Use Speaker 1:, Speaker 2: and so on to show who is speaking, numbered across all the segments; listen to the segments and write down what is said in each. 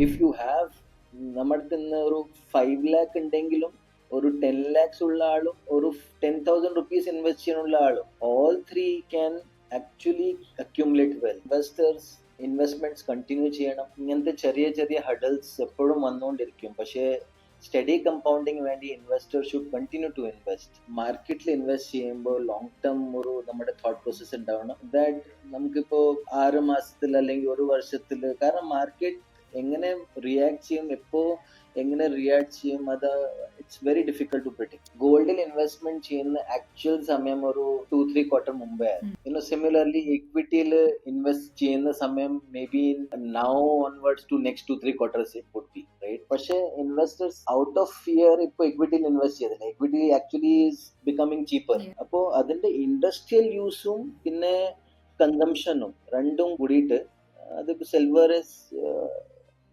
Speaker 1: If you have നമ്മുടെ അടുത്ത് നിന്ന് ഒരു 5 lakh ഉണ്ടെങ്കിലും ഒരു 10 lakhs ഉള്ള ആളും ഒരു 10,000 rupees ഇൻവെസ്റ്റ് ചെയ്യാനുള്ള ആളും all three can actually accumulate well. Investors investments continue ചെയ്യണം. ഇങ്ങനത്തെ ചെറിയ ചെറിയ ഹഡൽസ് എപ്പോഴും വന്നുകൊണ്ടിരിക്കും. പക്ഷേ സ്റ്റഡി കമ്പൗണ്ടിങ് വേണ്ടി investor should continue to invest. മാർക്കറ്റിൽ ഇൻവെസ്റ്റ് ചെയ്യുമ്പോൾ ലോങ് ടേം ഒരു നമ്മുടെ തോട്ട് പ്രോസസ് ഉണ്ടാവണം. ദാറ്റ് നമുക്കിപ്പോ 6 മാസത്തിൽ അല്ലെങ്കിൽ ഒരു വർഷത്തിൽ, കാരണം മാർക്കറ്റ് എങ്ങനെ റിയാക്ട് ചെയ്യും, എപ്പോ എങ്ങനെ റിയാക്ട് ചെയ്യും, അത് it's very difficult to predict. ഗോൾഡിൽ ഇൻവെസ്റ്റ്മെന്റ് ചെയ്യുന്ന ആക്ച്വൽ സമയം ഒരു 2-3 ക്വാർട്ടർ മുമ്പേ. സിമിലർലി ഇക്വിറ്റിയിൽ ഇൻവെസ്റ്റ് ചെയ്യുന്ന സമയം may be now onwards to next 2-3 quarters it would be right. പക്ഷേ ഇൻവെസ്റ്റേഴ്സ് ഔട്ട് ഓഫ് ഫിയർ ഇപ്പൊ ഇക്വിറ്റിയിൽ ഇൻവെസ്റ്റ് ചെയ്തില്ല. Equity actually is becoming cheaper. അപ്പോ അതിന്റെ ഇൻഡസ്ട്രിയൽ യൂസും പിന്നെ കൺസംഷനും രണ്ടും കൂടിയിട്ട് അത് സിൽവർ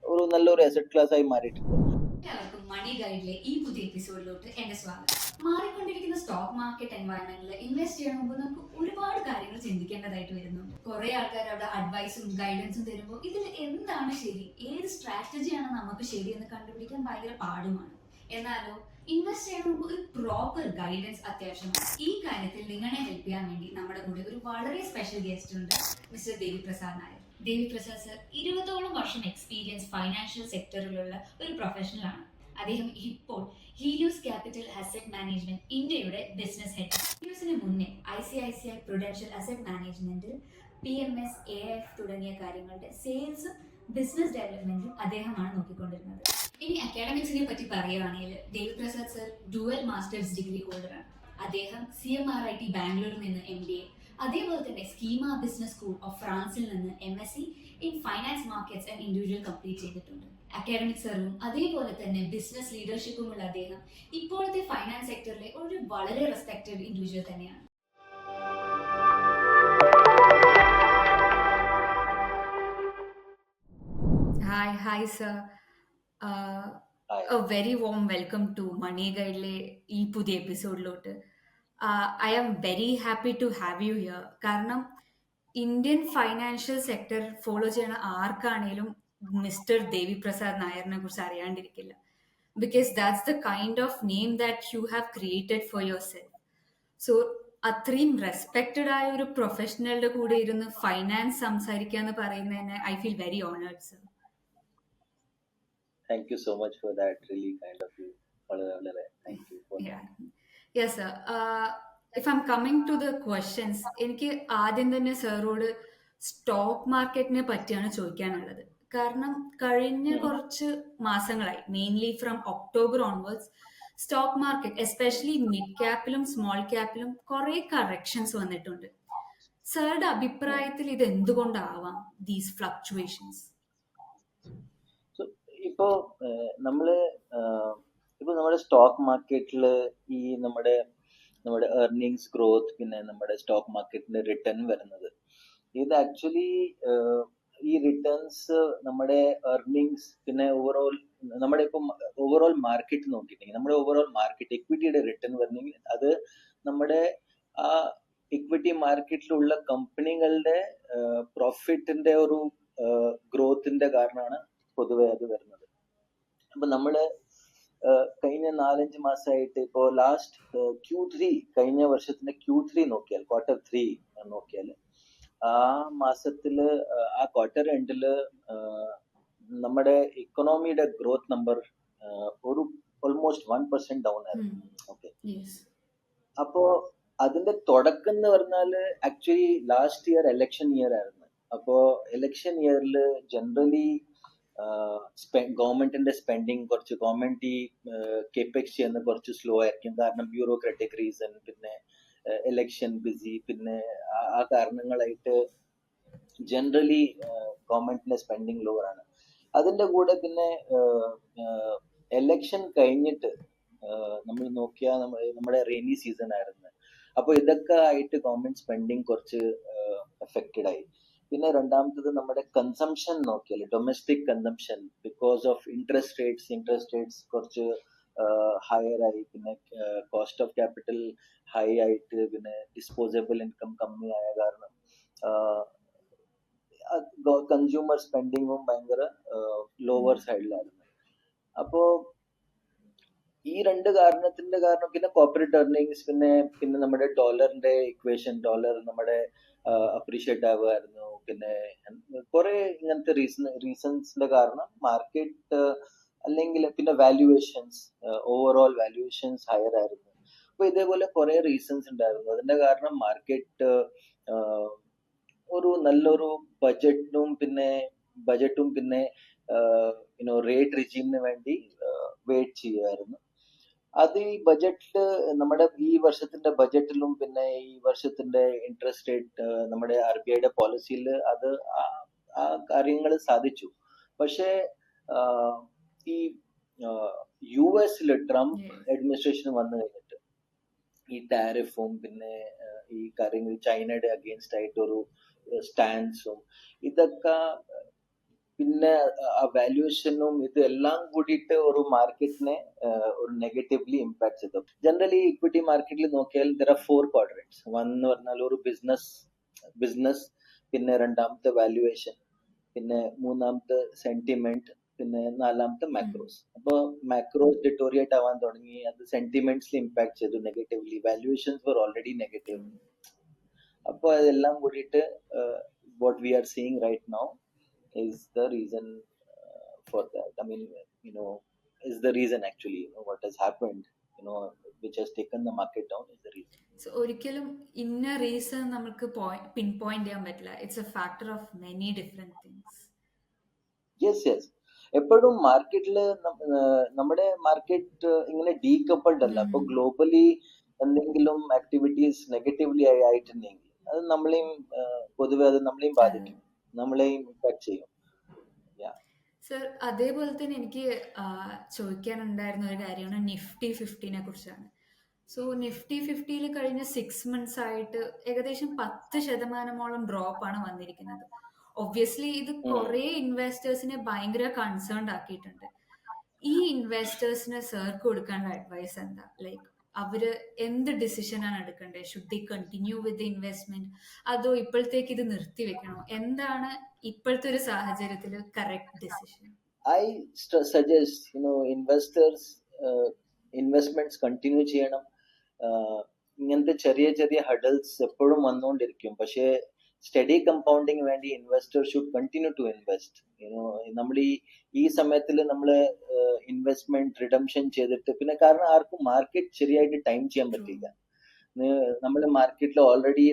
Speaker 1: ഒരു നല്ലൊരു അസറ്റ് ക്ലാസ് ആയി മാറിയിട്ടുണ്ട്.
Speaker 2: എല്ലാവർക്കും മണി ഗൈഡിലെ ഈ പുതിയ എപ്പിസോഡിലോട്ട് എന്റെ സ്വാഗതം. മാറിക്കൊണ്ടിരിക്കുന്ന സ്റ്റോക്ക് മാർക്കറ്റ് എൻവയറമെന്റിൽ ഇൻവെസ്റ്റ് ചെയ്യാൻ മുമ്പ് നമുക്ക് ഒരുപാട് കാര്യങ്ങൾ ചിന്തിക്കേണ്ടതായിട്ട് വരുന്നുണ്ട്. കുറെ ആൾക്കാർ അവിടെ അഡ്വൈസും ഗൈഡൻസും തരുമ്പോൾ ഇതിൽ എന്താണ് ശരി, ഏത് സ്ട്രാറ്റജിയാണ് നമുക്ക് ശരി എന്ന് കണ്ടുപിടിക്കാൻ ഭയങ്കര പാടുമാണ്. എന്നാലോ ഇൻവെസ്റ്റ് ചെയ്യാൻ മുമ്പ് ഒരു പ്രോപ്പർ ഗൈഡൻസ് അത്യാവശ്യമാണ്. ഈ കാര്യത്തിൽ നിങ്ങളെ ഹെൽപ്പ് ചെയ്യാൻ വേണ്ടി നമ്മുടെ കൂടെ ഒരു വളരെ സ്പെഷ്യൽ ഗസ്റ്റ് ഉണ്ട്, മിസ്റ്റർ ദേവി പ്രസാദ് നായർ. ദേവി പ്രസാദ് സർ 20ഓളം വർഷം എക്സ്പീരിയൻസ് ഫൈനാൻഷ്യൽ സെക്ടറിലുള്ള ഒരു പ്രൊഫഷണലാണ്. അദ്ദേഹം ഇപ്പോൾ ഹീലിയോസ് ക്യാപിറ്റൽ അസറ്റ് മാനേജ്മെന്റ് ഇന്ത്യയുടെ ബിസിനസ് ഹെഡ്. ഹീലിയോസിന് മുന്നേ ICICI പ്രൊഡൻഷ്യൽ അസറ്റ് മാനേജ്മെന്റിൽ PMS, AIF തുടങ്ങിയ കാര്യങ്ങളുടെ സെയിൽസും ബിസിനസ് ഡെവലപ്മെന്റും അദ്ദേഹമാണ് നോക്കിക്കൊണ്ടിരുന്നത്. ഇനി അക്കാഡമിക്സിനെ പറ്റി പറയുകയാണെങ്കിൽ Devi Prasad sir dual masters degree ഹോൾഡറാണ്. അദ്ദേഹം CMRIT ബാംഗ്ലൂരിൽ നിന്ന് MBA, അതേപോലെ തന്നെ സ്കീമ ബിസിനസ് സ്കൂൾ ഓഫ് ഫ്രാൻസിൽ നിന്ന് MSc in finance markets and individual complete ചെയ്തിട്ടുണ്ട്. അക്കാഡമിക് സർവും അതേപോലെ തന്നെ ബിസിനസ് ലീഡർഷിപ്പുമുള്ള അദ്ദേഹം ഇപ്പോഴത്തെ ഫൈനാൻസ് സെക്ടറിലെ ഒരു വളരെ റെസ്പെക്റ്റഡ് ഇൻഡിവിജ്വൽ തന്നെയാണ്. Hi sir. A very warm welcome to money ഗൈഡിലെ ഈ പുതിയ എപ്പിസോഡിലോട്ട്. I am very happy to have you here. കാരണം ഇന്ത്യൻ ഫൈനാൻഷ്യൽ സെക്ടർ ഫോളോ ചെയ്യുന്ന ആർക്കാണേലും മിസ്റ്റർ ദേവി പ്രസാദ് നായറിനെ കുറിച്ച് അറിയാണ്ടിരിക്കില്ല. Because that's the kind of name that you have created for yourself. So അത്രയും റെസ്പെക്റ്റഡ് ആയ ഒരു പ്രൊഫഷണലുടെ കൂടെ ഇരുന്ന് ഫൈനാൻസ് സംസാരിക്കുക എന്ന് പറയുന്നതിന് I feel very honoured sir.
Speaker 1: Thank you so much for that. Really kind of you. Thank you for that.
Speaker 2: Yes sir. If I'm coming to the questions, എനിക്ക് ആദ്യം തന്നെ സാറോട് സ്റ്റോക്ക് മാർക്കറ്റിനെ പറ്റിയാണ് ചോദിക്കാനുള്ളത്. കാരണം കഴിഞ്ഞ കുറച്ച് മാസങ്ങളായി, mainly from October onwards, stock market especially mid ക്യാപ്പിലും സ്മോൾ ക്യാപ്പിലും കുറെ കറക്ഷൻസ് വന്നിട്ടുണ്ട്. സാറുടെ അഭിപ്രായത്തിൽ ഇത് എന്തുകൊണ്ടാവാം, ദീസ് ഫ്ലക്ച്വേഷൻസ്?
Speaker 1: ഇപ്പോ നമ്മള് ഇപ്പൊ നമ്മുടെ സ്റ്റോക്ക് മാർക്കറ്റില് ഈ നമ്മുടെ ഏർണിങ്സ് ഗ്രോത്ത്, പിന്നെ നമ്മുടെ സ്റ്റോക്ക് മാർക്കറ്റിന്റെ റിട്ടേൺ വരുന്നത്, ഇത് ആക്ച്വലി ഈ റിട്ടേൺസ് നമ്മുടെ ഏർണിങ്സ് പിന്നെ നമ്മുടെ ഇപ്പം ഓവറോൾ മാർക്കറ്റ് നോക്കിയിട്ടുണ്ടെങ്കിൽ, നമ്മുടെ ഓവറോൾ മാർക്കറ്റ് ഇക്വിറ്റിയുടെ റിട്ടേൺ വരണമെങ്കിൽ അത് നമ്മുടെ ആ ഇക്വിറ്റി മാർക്കറ്റിലുള്ള കമ്പനികളുടെ പ്രോഫിറ്റിന്റെ ഒരു ഗ്രോത്തിന്റെ കാരണമാണ് പൊതുവെ അത് വരുന്നത്. അപ്പൊ നമ്മള് കഴിഞ്ഞ 4-5 മാസമായിട്ട് ഇപ്പോ ലാസ്റ്റ് Q3, കഴിഞ്ഞ വർഷത്തിന്റെ Q3 നോക്കിയാൽ, Q3 നോക്കിയാൽ, ആ മാസത്തില് ആ ക്വാർട്ടർ എൻഡില് നമ്മുടെ ഇക്കണോമിയുടെ ഗ്രോത്ത് നമ്പർ ഒരു ഓൾമോസ്റ്റ് 1% ഡൗൺ ആയിരുന്നു. ഓക്കെ, അപ്പോ അതിന്റെ തുടക്കം എന്ന് പറഞ്ഞാല് actually last year election year ആയിരുന്നു. അപ്പോ എലക്ഷൻ ഇയറിൽ ജനറലി ഗവൺമെന്റിന്റെ സ്പെൻഡിങ് കുറച്ച്, ഗവൺമെന്റ് ഈ കേപെക്സ് ചെയ്യുന്ന കുറച്ച് സ്ലോ ആയിരിക്കും. കാരണം ബ്യൂറോക്രാറ്റിക് റീസൺ, പിന്നെ എലക്ഷൻ ബിസി, പിന്നെ ആ കാരണങ്ങളായിട്ട് ജനറലി ഗവൺമെന്റിന്റെ സ്പെൻഡിങ് ലോവർ ആണ്. അതിന്റെ കൂടെ പിന്നെ എലക്ഷൻ കഴിഞ്ഞിട്ട് നമ്മൾ നോക്കിയാൽ നമ്മുടെ റെയിനി സീസൺ ആയിരുന്നു. അപ്പൊ ഇതൊക്കെ ആയിട്ട് ഗവൺമെന്റ് സ്പെൻഡിങ് കുറച്ച് എഫക്റ്റഡ് ആയി. പിന്നെ രണ്ടാമത്തത് നമ്മുടെ കൺസംഷൻ നോക്കിയാൽ, domestic consumption because of interest rates കുറച്ച് ഹയർ ആയി, പിന്നെ കോസ്റ്റ് ഓഫ് ക്യാപിറ്റൽ ഹൈ ആയിട്ട്, പിന്നെ ഡിസ്പോസബിൾ ഇൻകം കമ്മി ആയ കാരണം കൺസ്യൂമർ സ്പെൻഡിങ്ങും ഭയങ്കര ലോവർ സൈഡിലായിരുന്നു. അപ്പോ ഈ രണ്ട് കാരണത്തിന്റെ കാരണം പിന്നെ കോർപ്പറേറ്റ് earnings, പിന്നെ നമ്മുടെ ഡോളറിന്റെ ഇക്വേഷൻ, ഡോളർ നമ്മുടെ അപ്രീഷിയേറ്റ് ആവുമായിരുന്നു. പിന്നെ കുറെ ഇങ്ങനത്തെ റീസൺസിന്റെ കാരണം മാർക്കറ്റ് അല്ലെങ്കിൽ പിന്നെ വാല്യുവേഷൻസ്, ഓവറോൾ വാല്യുവേഷൻസ് ഹയർ ആയിരുന്നു. അപ്പൊ ഇതേപോലെ കുറെ റീസൺസ് ഉണ്ടായിരുന്നു. അതിന്റെ കാരണം മാർക്കറ്റ് ഒരു നല്ലൊരു ബജറ്റും പിന്നെ റേറ്റ് റിജീമിന് വേണ്ടി വെയിറ്റ് ചെയ്യുമായിരുന്നു. അത് ഈ ബജറ്റില് നമ്മുടെ ഈ വർഷത്തിന്റെ ബജറ്റിലും പിന്നെ ഈ വർഷത്തിന്റെ ഇൻട്രസ്റ്റ് റേറ്റ് നമ്മുടെ RBI യുടെ പോളിസിയിൽ അത് ആ കാര്യങ്ങൾ സാധിച്ചു. പക്ഷേ ഈ US ട്രംപ് അഡ്മിനിസ്ട്രേഷൻ വന്നു കഴിഞ്ഞിട്ട് ഈ ടാരിഫും പിന്നെ ഈ കാര്യങ്ങൾ ചൈനയുടെ അഗെയിൻസ്റ്റ് ആയിട്ടൊരു സ്റ്റാൻസും ഇതൊക്കെ പിന്നെ ആ വാല്യുവേഷനും ഇതെല്ലാം കൂടിയിട്ട് ഒരു മാർക്കറ്റിനെ ഒരു നെഗറ്റീവ്ലി ഇമ്പാക്ട് ചെയ്തു. ജനറലി ഇക്വിറ്റി മാർക്കറ്റിൽ നോക്കിയാൽ ദർ ആർ 4 ക്വാഡ്രന്റ്സ്. ഒന്ന് പറഞ്ഞാൽ ഒരു ബിസിനസ്, പിന്നെ രണ്ടാമത്തെ വാല്യുവേഷൻ, പിന്നെ മൂന്നാമത്തെ സെന്റിമെന്റ്, പിന്നെ നാലാമത്തെ മാക്രോസ്. അപ്പോൾ മാക്രോസ് ഡിറ്റോറിയേറ്റ് ആവാൻ തുടങ്ങി, അത് സെന്റിമെന്റ്സിൽ ഇമ്പാക്ട് ചെയ്തു നെഗറ്റീവ്ലി. വാല്യുവേഷൻസ് വർ ഓൾറെഡി നെഗറ്റീവ്. അപ്പോൾ അതെല്ലാം കൂടിയിട്ട് what we are seeing right now is the reason for that. I mean, is the reason actually, what has happened, which has taken the market down is the reason.
Speaker 2: So ഒരിക്കലും ഇന്ന reason നമുക്ക് pin point ചെയ്യാൻ പറ്റില്ല. It's A factor of many different things.
Speaker 1: Yes എപ്പോഴും മാർക്കറ്റില് നമ്മുടെ market ഇങ്ങനെ decoupled അല്ല. അപ്പൊ ഗ്ലോബലി എന്തെങ്കിലും ആക്ടിവിറ്റീസ് നെഗറ്റീവ്ലി ആയിട്ടുണ്ടെങ്കിൽ അത് പൊതുവെ അത് നമ്മളെയും ബാധിക്കും, നമ്മളെയും ഇമ്പാക്ട് ചെയ്യും.
Speaker 2: സർ, അതേപോലെ തന്നെ എനിക്ക് ചോദിക്കാനുണ്ടായിരുന്ന ഒരു കാര്യമാണ് നിഫ്റ്റി 50നെ കുറിച്ചാണ്. സോ നിഫ്റ്റി 50യിൽ കഴിഞ്ഞ 6 months ആയിട്ട് ഏകദേശം 10% ഡ്രോപ്പാണ് വന്നിരിക്കുന്നത്. ഒബ്വിയസ്ലി ഇത് കുറെ ഇൻവെസ്റ്റേഴ്സിനെ ഭയങ്കര കൺസേൺഡ് ആക്കിയിട്ടുണ്ട്. ഈ ഇൻവെസ്റ്റേഴ്സിന് സർക്ക് കൊടുക്കാനുള്ള അഡ്വൈസ് എന്താ? ലൈക്ക് അവര് എന്ത് ഡിസിഷനാണ് എടുക്കേണ്ടത്? Should they continue with investment, അതോ ഇപ്പോഴത്തേക്ക് ഇത് നിർത്തി വെക്കണോ? എന്താണ് ഇപ്പോഴത്തെ ഒരു സാഹചര്യത്തിൽ correct decision?
Speaker 1: I suggest investors investments continue ചെയ്യണം. ഇങ്ങനത്തെ ചെറിയ ചെറിയ ഹഡൽസ് എപ്പോഴും വന്നുകൊണ്ടിരിക്കും. പക്ഷേ സ്റ്റഡി കമ്പൗണ്ടിങ് വേണ്ടി investor should continue to invest. നമ്മൾ ഈ സമയത്തിൽ നമ്മൾ ഇൻവെസ്റ്റ്മെന്റ് റിഡംഷൻ ചെയ്തിട്ട് പിന്നെ കാരണം ആർക്കും മാർക്കറ്റ് ശരിയായിട്ട് ടൈം ചെയ്യാൻ പറ്റില്ല. നമ്മൾ മാർക്കറ്റിൽ ഓൾറെഡി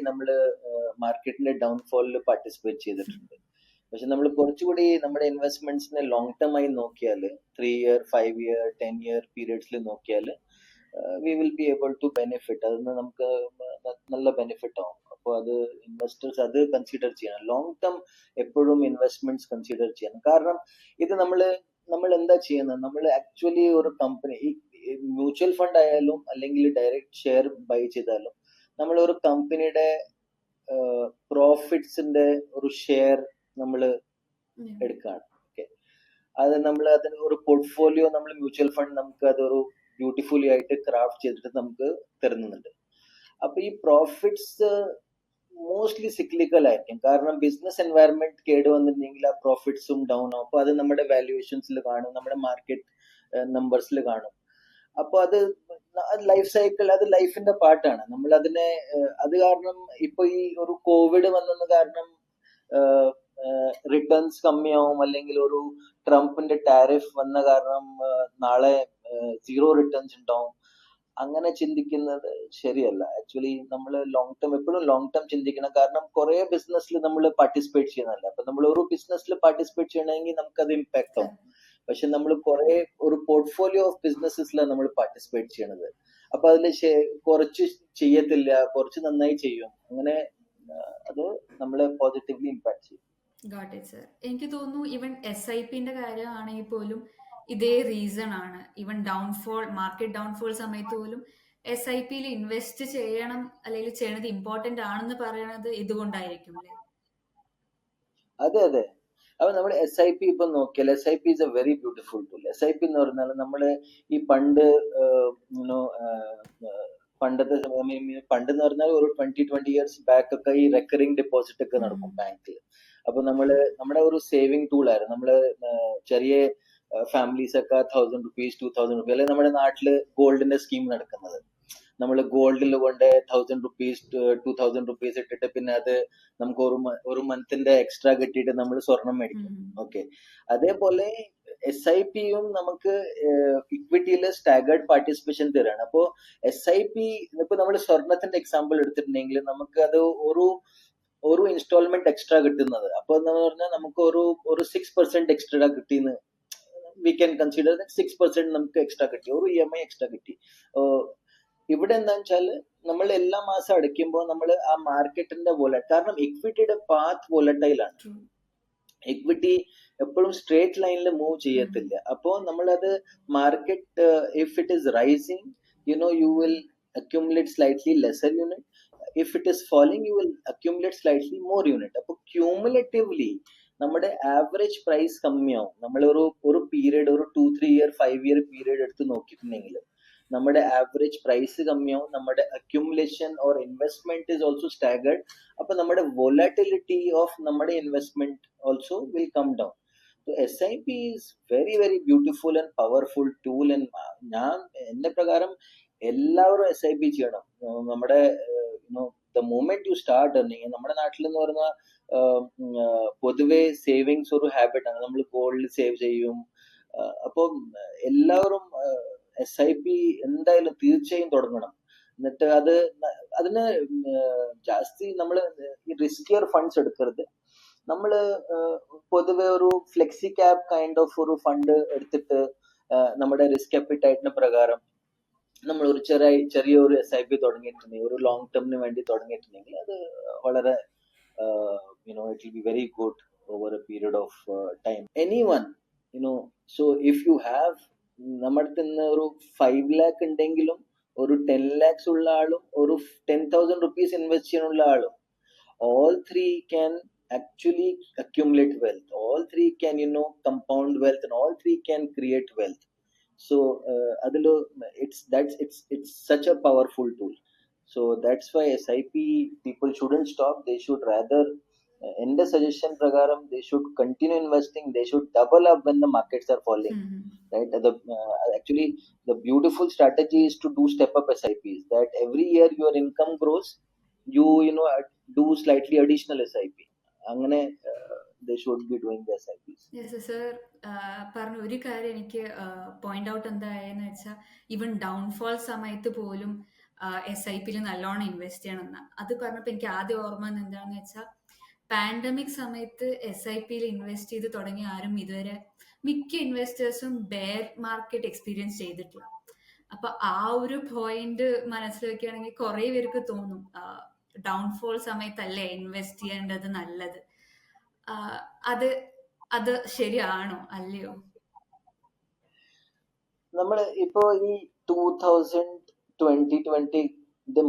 Speaker 1: മാർക്കറ്റിന്റെ ഡൗൺഫോളിൽ പാർട്ടിസിപ്പേറ്റ് ചെയ്തിട്ടുണ്ട്. പക്ഷെ നമ്മൾ കുറച്ചുകൂടി നമ്മുടെ ഇൻവെസ്റ്റ്മെന്റ്സിനെ ലോങ് ടേം ആയി നോക്കിയാൽ 3 year 5 year 10 year പീരിയഡ്സിൽ നോക്കിയാൽ we will be able to benefit. അതിന് നമുക്ക് നല്ല ബെനിഫിറ്റ് ആവും. അപ്പോൾ അത് ഇൻവെസ്റ്റേഴ്സ് അത് കൺസിഡർ ചെയ്യണം. ലോങ് ടേം എപ്പോഴും ഇൻവെസ്റ്റ്മെന്റ്സ് കൺസിഡർ ചെയ്യണം. കാരണം ഇത് നമ്മൾ എന്താ ചെയ്യുന്നത്? നമ്മൾ ആക്ച്വലി ഒരു കമ്പനി, മ്യൂച്വൽ ഫണ്ട് ആയാലും അല്ലെങ്കിൽ ഡയറക്റ്റ് ഷെയർ ബൈ ചെയ്താലും നമ്മൾ ഒരു കമ്പനിയുടെ പ്രോഫിറ്റ്സിന്റെ ഒരു ഷെയർ നമ്മൾ എടുക്കുകയാണ്. ഓക്കെ, അത് അതിന് ഒരു പോർട്ട്ഫോളിയോ മ്യൂച്വൽ ഫണ്ട് നമുക്ക് അതൊരു ബ്യൂട്ടിഫുള്ളി ആയിട്ട് ക്രാഫ്റ്റ് ചെയ്തിട്ട് നമുക്ക് തരുന്നുണ്ട്. അപ്പൊ ഈ പ്രോഫിറ്റ്സ് മോസ്റ്റ്ലി സിക്ലിക്കൽ ആയിരിക്കും. കാരണം ബിസിനസ് എൻവയറൺമെന്റ് കേട് വന്നിട്ടുണ്ടെങ്കിൽ ആ പ്രോഫിറ്റ്സും ഡൗൺ ആവും. അപ്പൊ അത് നമ്മുടെ വാല്യുവേഷൻസിൽ കാണും, നമ്മുടെ മാർക്കറ്റ് നമ്പേഴ്സിൽ കാണും. അപ്പൊ അത് ലൈഫ് സൈക്കിൾ, അത് ലൈഫിന്റെ പാർട്ടാണ്. നമ്മൾ അതിനെ അത് കാരണം ഇപ്പൊ ഈ ഒരു കോവിഡ് വന്നത് കാരണം റിട്ടേൺസ് കമ്മിയാവും, അല്ലെങ്കിൽ ഒരു ട്രംപിന്റെ ടാരിഫ് വന്ന കാരണം നാളെ 0 റിട്ടേൺസ് ഉണ്ടാവും. അങ്ങനെ ചിന്തിക്കുന്നത് ശരിയല്ല. ആക്ച്വലി നമ്മൾ എപ്പോഴും ലോങ് ടേം ചിന്തിക്കണം. കാരണം കുറെ ബിസിനസ്സിൽ നമ്മൾ പാർട്ടിസിപ്പേറ്റ് ചെയ്യുന്നതല്ല. അപ്പൊ നമ്മൾ ഒരു ബിസിനസ്സിൽ പാർട്ടിസിപ്പേറ്റ് ചെയ്യണമെങ്കിൽ നമുക്കത് ഇമ്പാക്ട് ആവും. പക്ഷെ നമ്മൾ ഒരു പോർട്ട്ഫോളിയോ ഓഫ് ബിസിനസ്സിലാണ് നമ്മൾ പാർട്ടിസിപ്പേറ്റ് ചെയ്യണത്. അപ്പൊ അതിൽ കുറച്ച് ചെയ്യത്തില്ല, കുറച്ച് നന്നായി ചെയ്യും. അങ്ങനെ അത് നമ്മളെ പോസിറ്റീവ്ലി ഇമ്പാക്ട് ചെയ്യും.
Speaker 2: Got it sir. എനിക്ക് തോന്നുന്നു ഈവൻ SIPന്റെ കാര്യമാണെങ്കിൽ പോലും ഇതേ റീസൺ ആണ്. ഈവൻ മാർക്കറ്റ് ഡൗൺഫോൾ സമയത്ത് പോലും SIPയിൽ ഇൻവെസ്റ്റ് ചെയ്യണം അല്ലെങ്കിൽ ചെയ്യണത് ഇമ്പോർട്ടന്റ് ആണെന്ന് പറയണത് ഇതുകൊണ്ടായിരിക്കും അല്ലേ?
Speaker 1: അതെ. അപ്പൊ നമ്മുടെ SIP ഇപ്പൊ നോക്കിയാൽ SIP is a very beautiful tool. SIP എന്ന് പറഞ്ഞാൽ നമ്മള് ഈ പണ്ടെന്ന് പറഞ്ഞാൽ ഒരു 20 years ബാക്ക് ഒക്കെ ഈ റെക്കറിംഗ് ഡെപ്പോസിറ്റ് ഒക്കെ നടക്കും ബാങ്കിൽ. അപ്പൊ നമ്മുടെ ഒരു സേവിങ് ടൂൾ ആയിരുന്നു. ചെറിയ ഫാമിലീസ് ഒക്കെ 1000 rupees 2000 rupees, അല്ലെങ്കിൽ നമ്മുടെ നാട്ടില് ഗോൾഡിന്റെ സ്കീം നടക്കുന്നത്. നമ്മൾ ഗോൾഡിൽ കൊണ്ട് 1000 rupees 2000 rupees ഇട്ടിട്ട് പിന്നെ അത് നമുക്ക് ഒരു മന്തിന്റെ എക്സ്ട്രാ കിട്ടിയിട്ട് നമ്മൾ സ്വർണം മേടിക്കും. ഓക്കെ, അതേപോലെ SIP-യും നമുക്ക് ഇക്വിറ്റിയില് സ്റ്റാഗേർഡ് പാർട്ടിസിപ്പേഷൻ തരാണ്. അപ്പോ SIP ഇപ്പൊ നമ്മൾ സ്വർണത്തിന്റെ എക്സാമ്പിൾ എടുത്തിട്ടുണ്ടെങ്കിൽ നമുക്ക് അത് ഒരു ഇൻസ്റ്റാൾമെന്റ് എക്സ്ട്രാ കിട്ടുന്നത്. അപ്പൊ എന്ന് പറഞ്ഞാൽ നമുക്ക് ഒരു 6% എക്സ്ട്രാ കിട്ടിയെന്ന് വി ക്യാൻ കൺസിഡർ. 6% നമുക്ക് എക്സ്ട്രാ കിട്ടി, ഒരു EMI എക്സ്ട്രാ കിട്ടി. ഇവിടെ എന്താന്ന് വെച്ചാല് നമ്മൾ എല്ലാ മാസം അടയ്ക്കുമ്പോൾ നമ്മൾ ആ മാർക്കറ്റിന്റെ കാരണം ഇക്വിറ്റിയുടെ പാത്ത് വോളറ്റൈൽ ആണ്. ഇക്വിറ്റി എപ്പോഴും സ്ട്രേറ്റ് ലൈനിൽ മൂവ് ചെയ്യത്തില്ല. അപ്പോ നമ്മളത് market if it is rising, you will accumulate slightly lesser unit. If it is falling, you will accumulate slightly more unit. അപ്പൊ ക്യൂമുലേറ്റീവ്ലി നമ്മുടെ ആവറേജ് പ്രൈസ് കമ്മിയാവും. നമ്മൾ ഒരു പീരീഡ്, ഒരു 2-3 year 5 year പീരീഡ് എടുത്ത് നോക്കിയിട്ടുണ്ടെങ്കിൽ നമ്മുടെ ആവറേജ് പ്രൈസ് കമ്മിയാവും, നമ്മുടെ accumulation or investment is also staggered. അപ്പൊ നമ്മുടെ വോളറ്റിലിറ്റി ഓഫ് നമ്മുടെ investment also will come down. SIP is very very beautiful and powerful tool. ഞാൻ എന്റെ പ്രകാരം എല്ലാവരും SIP ചെയ്യണം. നമ്മുടെ the moment you start earning, നമ്മുടെ നാട്ടിൽ എന്ന് പറഞ്ഞാൽ പൊതുവെ സേവിങ്സ് ഒരു ഹാബിറ്റ് ആണ്. നമ്മൾ ഗോൾഡ് സേവ് ചെയ്യും. അപ്പം എല്ലാവരും SIP എന്തായാലും തീർച്ചയായും തുടങ്ങണം. എന്നിട്ട് അതിന് ജാസ്തി നമ്മൾ ഈ റിസ്കിയർ ഫണ്ട്സ് എടുക്കരുത്. നമ്മള് പൊതുവെ ഒരു ഫ്ലെക്സി ക്യാപ് കൈൻഡ് ഓഫ് ഒരു ഫണ്ട് എടുത്തിട്ട് നമ്മുടെ റിസ്ക് അപ്പിറ്റൈറ്റിന് പ്രകാരം നമ്മൾ ഒരു ചെറിയൊരു SIP തുടങ്ങിയിട്ടുണ്ടെങ്കിൽ, ഒരു ലോങ് ടേമിന് വേണ്ടി തുടങ്ങിയിട്ടുണ്ടെങ്കിൽ അത് വളരെ it will be very good over a period of time. Anyone, so if you have, നമ്മുടെ ഒരു 5 lakh ഉണ്ടെങ്കിലും ഒരു 10 lakhs ഉള്ള ആളും ഒരു 10,000 rupees ഇൻവെസ്റ്റ് ചെയ്യാനുള്ള ആളും, all three can actually accumulate wealth. All three can compound wealth, and all three can create wealth. So it's such a powerful tool. So that's why SIP people shouldn't stop. They should rather, in the suggestion pragaram, they should continue investing. They should double up when the markets are falling. Right? Actually the beautiful strategy is to do step up SIPs, that every year your income grows, you do slightly additional SIP. അങ്ങനെ they should be doing the SIPs.
Speaker 2: Yes, sir. പറഞ്ഞ ഒരു കാര്യം എനിക്ക് point out എന്തായെന്ന് വെച്ചാൽ, even downfall സമയത്ത് പോലും SIP-ൽ നല്ലോണം invest ചെയ്യണമെന്ന് അത് പറഞ്ഞപ്പോൾ എനിക്ക് ആദ്യം ഓർമ്മ എന്താണെന്ന് വെച്ചാൽ, പാൻഡമിക് സമയത്ത് SIP-ൽ ഇൻവെസ്റ്റ് ചെയ്ത് തുടങ്ങിയ ആരും ഇതുവരെ മിക്ക ഇൻവെസ്റ്റേഴ്സും ബെയർ മാർക്കറ്റ് എക്സ്പീരിയൻസ് ചെയ്തിട്ടില്ല. അപ്പൊ ആ ഒരു പോയിന്റ് മനസ്സിൽ വെക്കുകയാണെങ്കിൽ കുറെ പേർക്ക് തോന്നും ഡൗൺഫോൾ സമയത്തല്ലേ ഇൻവെസ്റ്റ് ചെയ്യേണ്ടത് നല്ലത്. അത് ശരിയാണോ അല്ലയോ?
Speaker 1: നമ്മൾ ഇപ്പോ ഈ 2020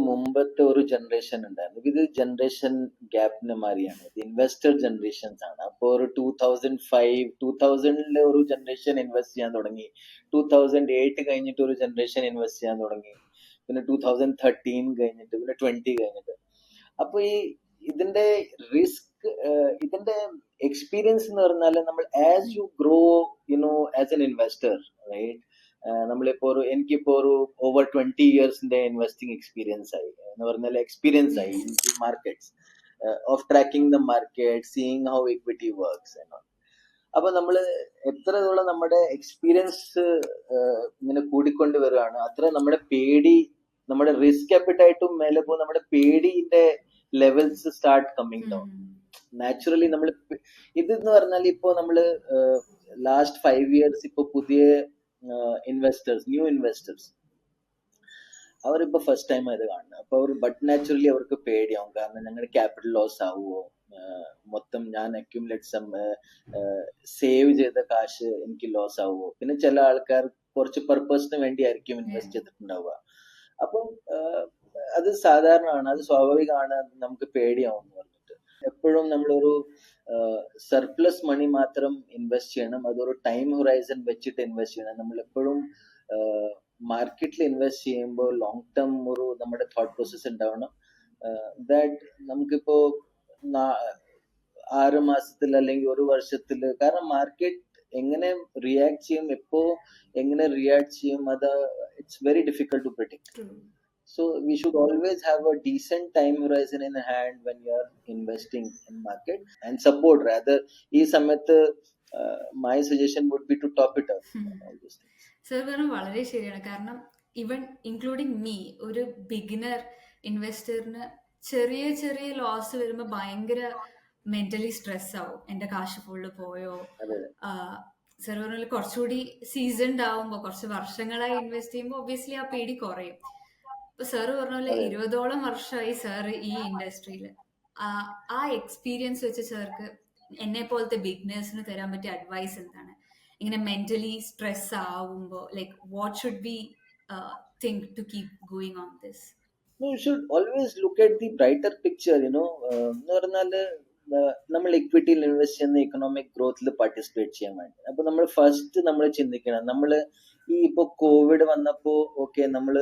Speaker 1: മുമ്പത്തെ ഒരു ജനറേഷൻ ഉണ്ടായിരുന്നു. ഇത് ജനറേഷൻ ഗ്യാപ്പിന് മാറിയാണ്. ഇത് ഇൻവെസ്റ്റർ ജനറേഷൻസ് ആണ്. അപ്പൊ ഒരു 2000 ഒരു ജനറേഷൻ ഇൻവെസ്റ്റ് ചെയ്യാൻ തുടങ്ങി. 2008 കഴിഞ്ഞിട്ട് ഒരു ജനറേഷൻ ഇൻവെസ്റ്റ് ചെയ്യാൻ തുടങ്ങി. പിന്നെ 2013 കഴിഞ്ഞിട്ട്, പിന്നെ 20 കഴിഞ്ഞിട്ട്. അപ്പൊ ഇതിന്റെ റിസ്ക്, ഇതിന്റെ എക്സ്പീരിയൻസ് എന്ന് പറഞ്ഞാൽ, നമ്മൾ as you grow as an investor, right, നമ്മളിപ്പോ എനിക്കിപ്പോ ഒരു ഓവർ 20 ഇയേഴ്സിന്റെ ഇൻവെസ്റ്റിംഗ് എക്സ്പീരിയൻസ് ആയി എന്ന് പറഞ്ഞാൽ, എക്സ്പീരിയൻസ് ആയി in markets of tracking the market, seeing how equity works. അപ്പൊ നമ്മള് എത്രത്തോളം നമ്മുടെ എക്സ്പീരിയൻസ് ഇങ്ങനെ കൂടിക്കൊണ്ട് വരികയാണ്, അത്ര നമ്മുടെ പേടി, നമ്മുടെ റിസ്ക് അപ്പിറ്റൈറ്റും മേലെ പോകും. നമ്മുടെ പേടിന്റെ levels start coming down naturally. നമ്മൾ ഇതെന്ന് പറഞ്ഞാൽ ഇപ്പോ നമ്മള് ലാസ്റ്റ് 5 years ഇപ്പൊ പുതിയ ഇൻവെസ്റ്റേഴ്സ്, ന്യൂ ഇൻവെസ്റ്റേഴ്സ്, അവരിപ്പോ ഫസ്റ്റ് ടൈം ഇത് കാണുന്നത്. അപ്പൊ നാച്ചുറലി അവർക്ക് പേടിയാവും. കാരണം ഞങ്ങളുടെ ക്യാപിറ്റൽ ലോസ് ആവുമോ, മൊത്തം ഞാൻ സേവ് ചെയ്ത കാശ് എനിക്ക് ലോസ് ആവുമോ. പിന്നെ ചില ആൾക്കാർ കുറച്ച് പർപ്പസിന് വേണ്ടി ആയിരിക്കും ഇൻവെസ്റ്റ് ചെയ്തിട്ടുണ്ടാവുക. അപ്പം അത് സാധാരണമാണ്, അത് സ്വാഭാവികമാണ്. നമുക്ക് പേടിയാവും എന്ന് പറഞ്ഞിട്ട് എപ്പോഴും നമ്മളൊരു സർപ്ലസ് മണി മാത്രം ഇൻവെസ്റ്റ് ചെയ്യണം. അതൊരു ടൈം ഹൊറൈസൺ വെച്ചിട്ട് ഇൻവെസ്റ്റ് ചെയ്യണം. നമ്മൾ എപ്പോഴും മാർക്കറ്റിൽ ഇൻവെസ്റ്റ് ചെയ്യുമ്പോൾ ലോങ് ടേം ഒരു നമ്മുടെ തോട്ട് പ്രോസസ് ഉണ്ടാവണം. ദാറ്റ് നമുക്കിപ്പോ 6 മാസത്തിൽ അല്ലെങ്കിൽ ഒരു വർഷത്തിൽ, കാരണം മാർക്കറ്റ് എങ്ങനെ റിയാക്ട് ചെയ്യും, എപ്പോ എങ്ങനെ റിയാക്ട് ചെയ്യും, അത് it's very difficult to predict.
Speaker 2: True.
Speaker 1: So we should always have a decent time horizon in hand when you are investing in market, and support rather ഈ സമയത്ത് my suggestion would be to top it up, all these things.
Speaker 2: Sir പറഞ്ഞത് വളരെ ശരിയാണ്. കാരണം even including me, ഒരു beginner ഇൻവെസ്റ്ററിന് ചെറിയ ചെറിയ loss വരുമ്പോൾ ഭയങ്കര മെന്റലി സ്ട്രെസ് ആവും. എൻ്റെ കാശ് ഫുള്ള് പോയോ.
Speaker 1: അതെ.
Speaker 2: സർ പറഞ്ഞ കുറച്ചുകൂടി സീസൺഡ് ആവുമ്പോൾ, കുറച്ച് വർഷങ്ങളായി ഇൻവെസ്റ്റ് ചെയ്യുമ്പോൾ ഒബ്വിയസ്ലി ആ പേടി കുറയും. ഇപ്പൊ സാറ് പറഞ്ഞ പോലെ 20ഓളം വർഷമായി സാറ് ഈ ഇൻഡസ്ട്രിയിൽ. ആ എക്സ്പീരിയൻസ് വെച്ച് സാർക്ക് എന്നെ പോലത്തെ ബിഗ്നേഴ്സിന് തരാൻ പറ്റിയ അഡ്വൈസ് എന്താണ്? ഇങ്ങനെ mentally stress ആവുമ്പോൾ, like what should we think to keep going on this?
Speaker 1: No, you should always look at the brighter picture, എന്ന് പറഞ്ഞാൽ നമ്മൾ ഇക്വിറ്റിയിൽ ഇൻവെസ്റ്റ് ചെയ്യുന്ന ഇക്കണോമിക് ഗ്രോത്തിൽ പാർട്ടിസിപ്പേറ്റ് ചെയ്യാൻ വേണ്ടി. അപ്പൊ നമ്മൾ ഫസ്റ്റ് നമ്മൾ ചിന്തിക്കണം, നമ്മൾ ഈ ഇപ്പൊ കോവിഡ് വന്നപ്പോ ഓക്കെ നമ്മൾ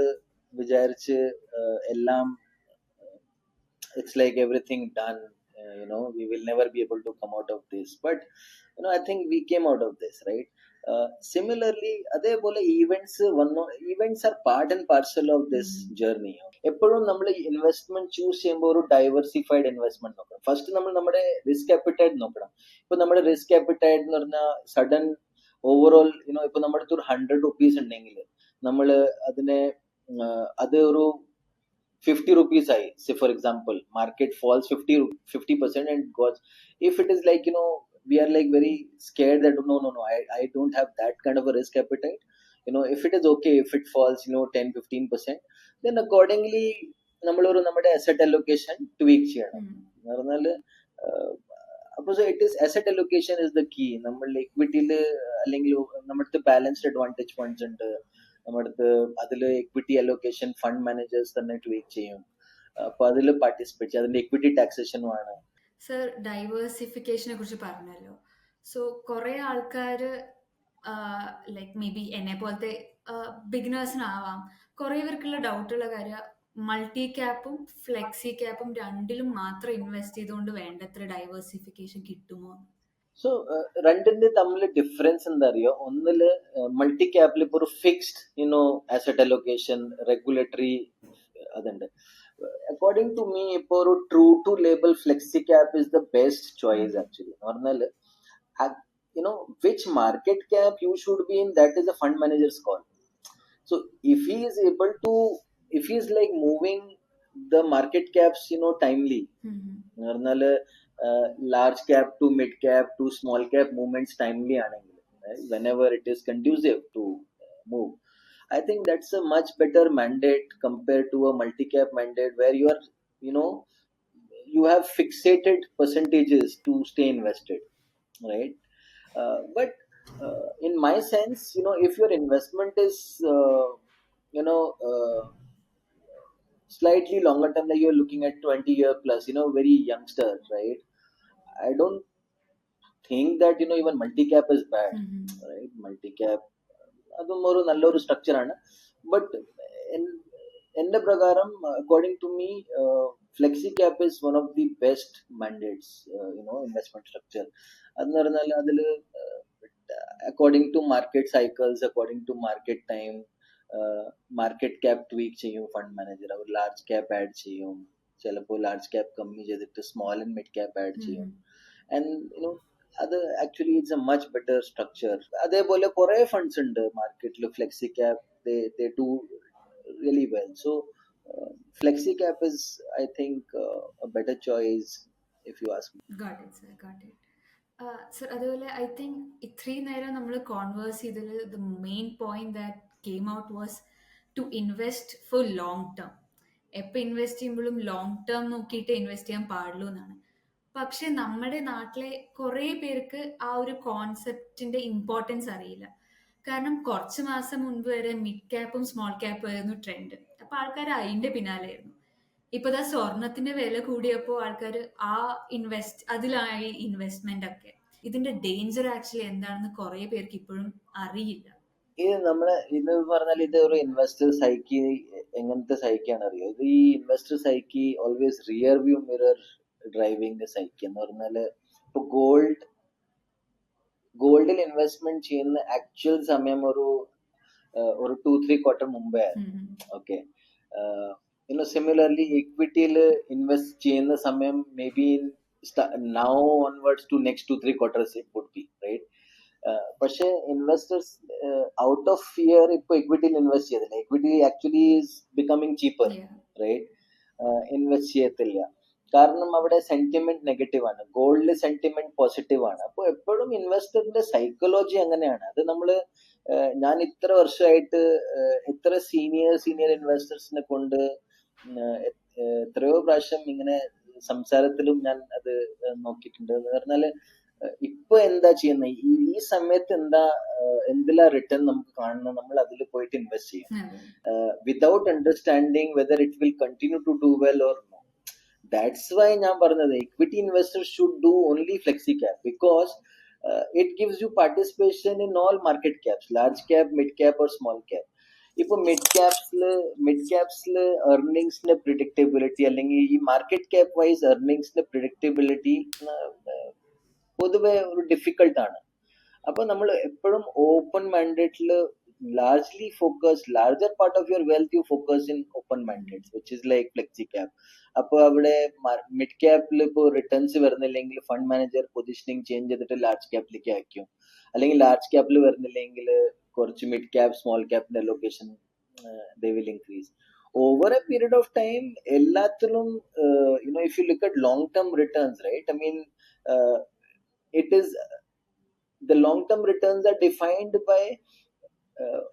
Speaker 1: വിചാരിച്ച് എല്ലാം it's like everything done, we will never be able to come out of this, but I think we came out of this, right? Similarly അതേപോലെ events are part and parcel of this journey. എപ്പോഴും നമ്മൾ investment choose ചെയ്യുമ്പോൾ ഒരു diversified investment നോക്കണം. First നമ്മൾ നമ്മുടെ risk appetite നോക്കണം. ഇപ്പൊ നമ്മുടെ റിസ്ക് ആപ്പിറ്റൈറ്റ് എന്ന് പറഞ്ഞാൽ സഡൻ ഓവറോൾ ഇപ്പൊ നമ്മുടെ അടുത്ത് ഒരു 100 rupees ഉണ്ടെങ്കിൽ നമ്മൾ അതിനെ അത് ഒരു 50 rupees ആയി. Say for example, market falls 50% and goes. If it is like, we are like very scared that no, I don't have that kind of a risk appetite. If it is okay, if it falls, 10-15%, then accordingly, നമ്മുടെ asset allocation tweak ചെയ്യണം. അപ്പോൾ it is asset allocation is the key. നമ്മൾ ഇക്വിറ്റിയിൽ അല്ലെങ്കിൽ നമ്മുടെ balanced advantage funds ഉണ്ട്, നമ്മുടെ അതിൽ equity allocation fund managers തന്നെ ട്വീക്ക് ചെയ്യും. അപ്പൊ അതിൽ പാർട്ടിസിപ്പേറ്റ് ചെയ്യും. അതിന്റെ equity taxation ആണ്.
Speaker 2: സർ ഡൈവേഴ്സിഫിക്കേഷനെ കുറിച്ച് പറഞ്ഞല്ലോ. സോ കുറെ ആൾക്കാര് ലൈക്ക് മേ ബി എന്നെ പോലത്തെ ബിഗിനേഴ്സിനാവാം, കുറെ പേർക്കുള്ള ഡൗട്ടുള്ള കാര്യം മൾട്ടി ക്യാപ്പും ഫ്ലെക്സി ക്യാപ്പും രണ്ടിലും മാത്രം ഇൻവെസ്റ്റ് ചെയ്തുകൊണ്ട് വേണ്ടത്ര ഡൈവേഴ്സിഫിക്കേഷൻ കിട്ടുമോ?
Speaker 1: സോ രണ്ടിന്റെ തമ്മിൽ ഡിഫറൻസ് എന്താ അറിയോ? ഒന്നില് മൾട്ടി ക്യാപ്പിൽ ഇപ്പൊ ഒരു ഫിക്സ്ഡ് അസറ്റ് അലോക്കേഷൻ റെഗുലേറ്ററി അതുണ്ട്. അക്കോർഡിംഗ് ടു മീ ഇപ്പൊ ഒരു true to label flexi cap is the best choice actually. എന്ന് പറഞ്ഞാല് which market cap you should be in, that is a fund manager's call. So if he is able to, if he is like moving the market caps timely, large cap to mid cap to small cap movements timely aanengil, right? Whenever it is conducive to move, I think that's a much better mandate compared to a multi cap mandate where you are you have fixated percentages to stay invested, right? But in my sense, if your investment is slightly longer term, like you're looking at 20-year plus, very youngster, right? I don't think that even multi-cap is bad, right? Multi-cap അതും ഒരു നല്ലൊരു structure ആണ്. But എന്റെ പ്രകാരം according to me flexi cap is one of the best mandates investment structure. അതെന്ന് പറഞ്ഞാൽ അതിൽ according to market cycles, according to market time, market cap tweak ചെയ്യും ഫണ്ട് മാനേജർ. അവർ ലാർജ് ക്യാപ്പ് ആഡ് ചെയ്യും, ചിലപ്പോൾ ലാർജ് ക്യാപ്പ് കമ്മി ചെയ്തിട്ട് small and mid cap add ചെയ്യും. ആൻഡ് അത് actually it's a much better structure. അതേപോലെ കുറെ ഫണ്ട്സ് ഉണ്ട് മാർക്കറ്റിൽ flexi cap, they do really well. So flexi cap is, I think, a better choice if you ask me.
Speaker 2: Got it, sir. Got it. Sir, അതുപോലെ I think ഇത്രയും നേരം നമ്മൾ converse ചെയ്തതിൽ the main point that came out was to invest for long term. എപ്പോൾ invest ചെയ്യുമ്പോഴും long term നോക്കിയിട്ട് invest ചെയ്യാൻ പാടുള്ളൂ എന്നാണ്. പക്ഷെ നമ്മുടെ നാട്ടിലെ കുറേ പേർക്ക് ആ ഒരു കോൺസെപ്റ്റിന്റെ ഇമ്പോർട്ടൻസ് അറിയില്ല. കാരണം കുറച്ച് മാസം മുൻപ് വരെ മിഡ് ക്യാപ്പും സ്മോൾ ക്യാപ്പും ആയിരുന്നു ട്രെൻഡ്. അപ്പൊ ആൾക്കാർ അതിന്റെ പിന്നാലെയായിരുന്നു. ഇപ്പൊ ദാ സ്വർണത്തിന്റെ വില കൂടിയപ്പോൾ ആൾക്കാർ അതിലായി ഇൻവെസ്റ്റ്മെന്റ് ഒക്കെ. ഇതിന്റെ ഡേഞ്ചർ ആക്ച്വലി എന്താണെന്ന് കുറെ പേർക്ക് ഇപ്പോഴും അറിയില്ല.
Speaker 1: ഇത് പറഞ്ഞാൽ ഇത് ഒരു ഇൻവെസ്റ്റർ സൈക്കി എങ്ങനത്തെ സൈക്കിയാണ് അറിയോ? ഈ investor psyche always rear view mirror driving psyche എന്ന് പറഞ്ഞാല് ഇപ്പൊ ഗോൾഡിൽ ഇൻവെസ്റ്റ്മെന്റ് ചെയ്യുന്ന ആക്ച്വൽ സമയം ഒരു 2-3 ക്വാർട്ടർ മുമ്പേ ആയിരുന്നു. ഓക്കെ, സിമിലർലി ഇക്വിറ്റിയിൽ ഇൻവെസ്റ്റ് ചെയ്യുന്ന സമയം may be now onwards to next 2-3 quarters it would be right. പക്ഷെ ഇൻവെസ്റ്റേഴ്സ് ഔട്ട് ഓഫ് ഫിയർ ഇപ്പൊ ഇക്വിറ്റിയിൽ ഇൻവെസ്റ്റ് ചെയ്തില്ല. Equity actually is becoming cheaper right. Invest ചെയ്യത്തില്ല കാരണം അവിടെ സെന്റിമെന്റ് നെഗറ്റീവ് ആണ്, ഗോൾഡിൽ സെന്റിമെന്റ് പോസിറ്റീവ് ആണ്. അപ്പോൾ എപ്പോഴും ഇൻവെസ്റ്ററിന്റെ സൈക്കോളജി അങ്ങനെയാണ്. അത് നമ്മള് ഞാൻ ഇത്ര വർഷമായിട്ട് എത്ര സീനിയർ ഇൻവെസ്റ്റേഴ്സിനെ കൊണ്ട് എത്രയോ പ്രാവശ്യം ഇങ്ങനെ സംസാരത്തിലും ഞാൻ അത് നോക്കിയിട്ടുണ്ട്. എന്ന് പറഞ്ഞാല് ഇപ്പൊ എന്താ ചെയ്യുന്നത്, ഈ സമയത്ത് എന്തിലാ റിട്ടേൺ നമുക്ക് കാണണം, നമ്മൾ അതിൽ പോയിട്ട് ഇൻവെസ്റ്റ് ചെയ്യും without understanding whether it will continue to do well or no. That's why ഞാൻ പറഞ്ഞത് equity investor should do only flexi cap because it gives you participation in all market caps, large cap, mid cap or small cap. ഇപ്പൊ mid ക്യാപ്സില് earningsന്റെ predictability അല്ലെങ്കിൽ ഈ market cap vice earningsന്റെ predictability പൊതുവെ ഒരു difficult ആണ്. അപ്പൊ നമ്മൾ എപ്പോഴും open മാൻഡേറ്റില് largely focus, larger part of your wealth you focus in open mandates which is like flexi cap. അപ്പൊ അവിടെ മിഡ് ക്യാപ്പിൽ ഇപ്പൊ റിട്ടേൺസ് വരുന്നില്ലെങ്കിൽ ഫണ്ട് മാനേജർ പൊസിഷനിങ് ചേഞ്ച് ചെയ്തിട്ട് ലാർജ് ക്യാപ്പിലേക്ക് അയക്കും, അല്ലെങ്കിൽ ലാർജ് ക്യാപ്പിൽ വരുന്നില്ലെങ്കിൽ കുറച്ച് മിഡ് ക്യാപ് സ്മോൾ ക്യാപ്പിന്റെ allocation they will increase over a period of time. എല്ലാത്തിലും if you look at long term returns, right, I mean it is the long term returns are defined by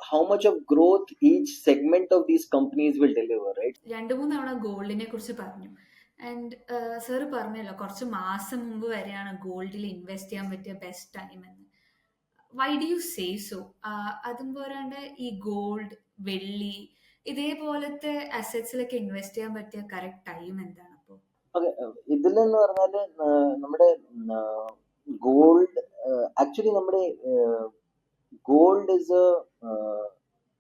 Speaker 1: how much of growth each segment of these companies will deliver, right?
Speaker 2: 2-3 തവണ ഗോൾഡിനെ കുറിച്ച് പറഞ്ഞു. And sir പറഞ്ഞല്ലോ കുറച്ച് മാസം മുമ്പ് വരെയാണ് ഗോൾഡിൽ invest ചെയ്യാൻ പറ്റിയ ബെസ്റ്റ് ടൈം എന്ന്. Why do you say so? അതും പോരാണ്ട് ഈ ഗോൾഡ്, വെള്ളി ഇതേപോലത്തെ അസറ്റ്സിലൊക്കെ ഇൻവെസ്റ്റ് ചെയ്യാൻ പറ്റിയ കറക്റ്റ് ടൈം എന്താണ്? അപ്പോൾ
Speaker 1: ഇതിലെന്ന് പറഞ്ഞാല് നമ്മുടെ ഗോൾഡ് ആക്ച്വലി നമ്മുടെ gold is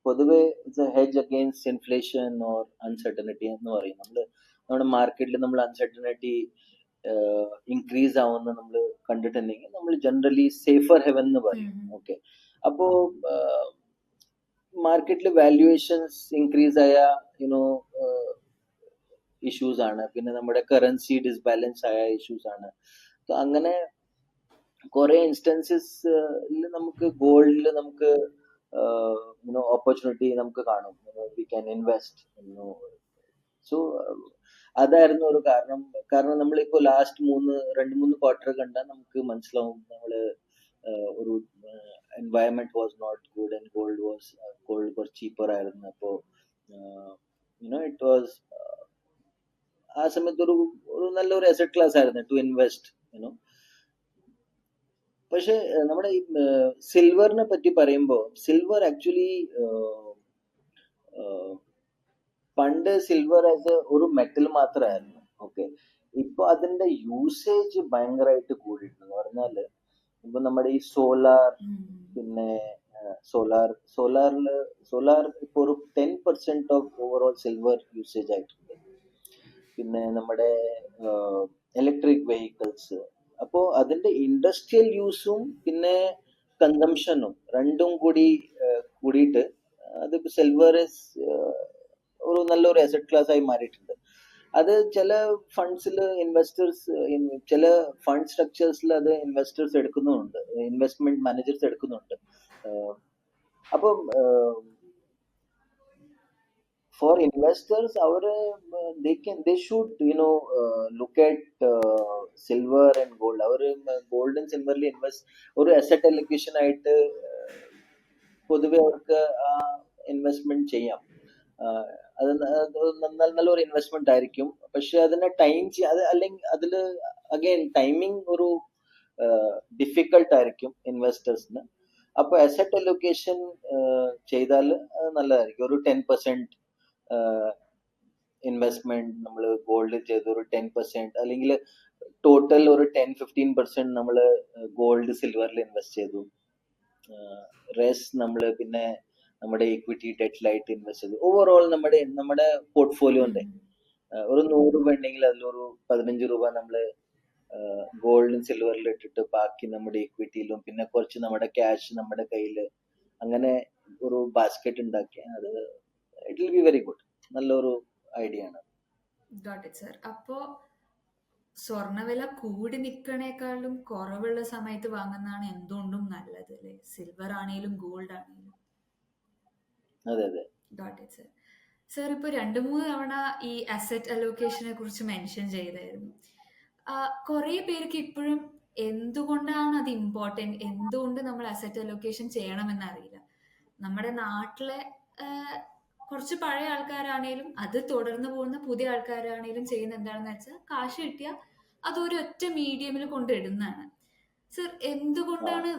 Speaker 1: പൊതുവെ it's A hedge against inflation or uncertainty എന്ന് പറയും. നമ്മുടെ മാർക്കറ്റിൽ നമ്മൾ അൺസർട്ടനിറ്റി ഇൻക്രീസ് ആവുന്ന നമ്മൾ കണ്ടിട്ടുണ്ടെങ്കിൽ നമ്മൾ ജനറലി സേഫർ ഹെവൻ എന്ന് പറയും. ഓക്കെ, അപ്പോ മാർക്കറ്റിൽ വാല്യുവേഷൻസ് ഇൻക്രീസ് ആയ ഇഷ്യൂസ് ആണ്, പിന്നെ നമ്മുടെ കറൻസി ഡിസ്ബാലൻസ് ആയ ഇഷ്യൂസ് ആണ്. അങ്ങനെ കുറെ ഇൻസ്റ്റൻസസ് നമുക്ക് ഗോൾഡിൽ നമുക്ക് ഓപ്പർച്യൂണിറ്റി നമുക്ക് കാണും, വി ക്യാൻ ഇൻവെസ്റ്റ്. സോ അതായിരുന്നു ഒരു കാരണം നമ്മളിപ്പോ ലാസ്റ്റ് 2-3 ക്വാർട്ടർ കണ്ടാൽ നമുക്ക് മനസ്സിലാവും നമ്മള് ഒരു environment was not good and gold കുറച്ച് ചീപ്പർ ആയിരുന്നു. അപ്പോ ഇറ്റ് വാസ് ആ സമയത്ത് ഒരു നല്ലൊരു അസറ്റ് ക്ലാസ് ആയിരുന്നു ടു ഇൻവെസ്റ്റ്. പക്ഷെ നമ്മുടെ ഈ സിൽവറിനെ പറ്റി പറയുമ്പോൾ സിൽവർ ആക്ച്വലി പണ്ട് സിൽവർ ആസ് ഒരു മെറ്റൽ മാത്രമായിരുന്നു. ഓക്കെ, ഇപ്പൊ അതിന്റെ യൂസേജ് ഭയങ്കരമായിട്ട് കൂടിയിട്ടുണ്ട്. പറഞ്ഞാല് ഇപ്പൊ നമ്മുടെ ഈ സോലാർ, പിന്നെ സോലാർ ഇപ്പൊ ഒരു 10% ഓഫ് ഓവറോൾ സിൽവർ യൂസേജ് ആയിട്ടുണ്ട്. പിന്നെ നമ്മുടെ ഇലക്ട്രിക് വെഹിക്കിൾസ്, അപ്പോ അതിന്റെ ഇൻഡസ്ട്രിയൽ യൂസും പിന്നെ കൺസംഷനും രണ്ടും കൂടിയിട്ട് അത് സിൽവർ ഒരു നല്ലൊരു അസറ്റ് ക്ലാസ് ആയി മാറിയിട്ടുണ്ട്. അത് ചില ഫണ്ട്സിൽ ചില ഫണ്ട് സ്ട്രക്ചേഴ്സിൽ അത് ഇൻവെസ്റ്റേഴ്സ് എടുക്കുന്നുണ്ട്, ഇൻവെസ്റ്റ്മെന്റ് മാനേജേഴ്സ് എടുക്കുന്നുണ്ട്. അപ്പം for investors, they should look at silver and gold. Gold and silver invest ഒരു asset allocation ആയിട്ട് പൊതുവെ അവർക്ക് ഇൻവെസ്റ്റ്മെന്റ് ചെയ്യാം. അത് നല്ലൊരു ഇൻവെസ്റ്റ്മെന്റ് ആയിരിക്കും. പക്ഷെ അതിനെ അല്ലെങ്കിൽ അതില് അഗൈൻ ടൈമിംഗ് ഒരു ഡിഫിക്കൽട്ട് ആയിരിക്കും ഇൻവെസ്റ്റേഴ്സിന്. അപ്പൊ അസറ്റ് അലൊക്കേഷൻ ചെയ്താൽ നല്ലതായിരിക്കും. ഒരു 10% ഇൻവെസ്റ്റ്മെന്റ് നമ്മൾ ഗോൾഡ് ചെയ്ത് ഒരു 10%, അല്ലെങ്കിൽ ടോട്ടൽ ഒരു 10-15% നമ്മൾ ഗോൾഡ് സിൽവറിൽ ഇൻവെസ്റ്റ് ചെയ്തു. റെസ്റ്റ് നമ്മൾ പിന്നെ നമ്മുടെ ഇക്വിറ്റി ഡെറ്റിലായിട്ട് ഇൻവെസ്റ്റ് ചെയ്തു. ഓവറോൾ നമ്മുടെ പോർട്ട്ഫോളിയോന്റെ ഒരു 100 രൂപ ഉണ്ടെങ്കിൽ അതിലൊരു 15 രൂപ നമ്മൾ ഗോൾഡും സിൽവറിലും ഇട്ടിട്ട് ബാക്കി നമ്മുടെ ഇക്വിറ്റിയിലും പിന്നെ കുറച്ച് നമ്മുടെ ക്യാഷ് നമ്മുടെ കയ്യിൽ അങ്ങനെ ഒരു ബാസ്ക്കറ്റ് ഉണ്ടാക്കി അത് it will be very good. നല്ലൊരു ഐഡിയ ആണ്.
Speaker 2: Got it sir. അപ്പോ സ്വർണ്ണവില കൂടി നിൽക്കണേക്കാളും കുറവുള്ള സമയത്ത് വാങ്ങുന്നതാണ് എന്തുകൊണ്ടും നല്ലത് അല്ലേ? സിൽവർ ആണെങ്കിലും ഗോൾഡ് ആണെങ്കിലും.
Speaker 1: അതെ അതെ.
Speaker 2: Got it sir. സർ ഇപ്പോൾ 2-3 തവണ ഈ അസറ്റ് അലോക്കേഷനെ കുറിച്ച് മെൻഷൻ ചെയ്തായിരുന്നു. കുറേ പേർക്ക് ഇപ്പോഴും എന്തുകൊണ്ടാണ് അത് ഇമ്പോർട്ടൻറ്റ്, എന്തുകൊണ്ട് നമ്മൾ അസറ്റ് അലോക്കേഷൻ ചെയ്യണമെന്ന് അറിയില്ല. നമ്മുടെ നാട്ടിലെ കുറച്ച് പഴയ ആൾക്കാരാണേലും അത് തുടർന്ന് പോകുന്ന പുതിയ ആൾക്കാരാണേലും ചെയ്യുന്ന എന്താണെന്ന് വെച്ചാൽ കാശ് കിട്ടിയാൽ അതൊരു ഒറ്റ മീഡിയമിൽ കൊണ്ടിടുന്നതാണ്. സർ എന്തുകൊണ്ടാണ്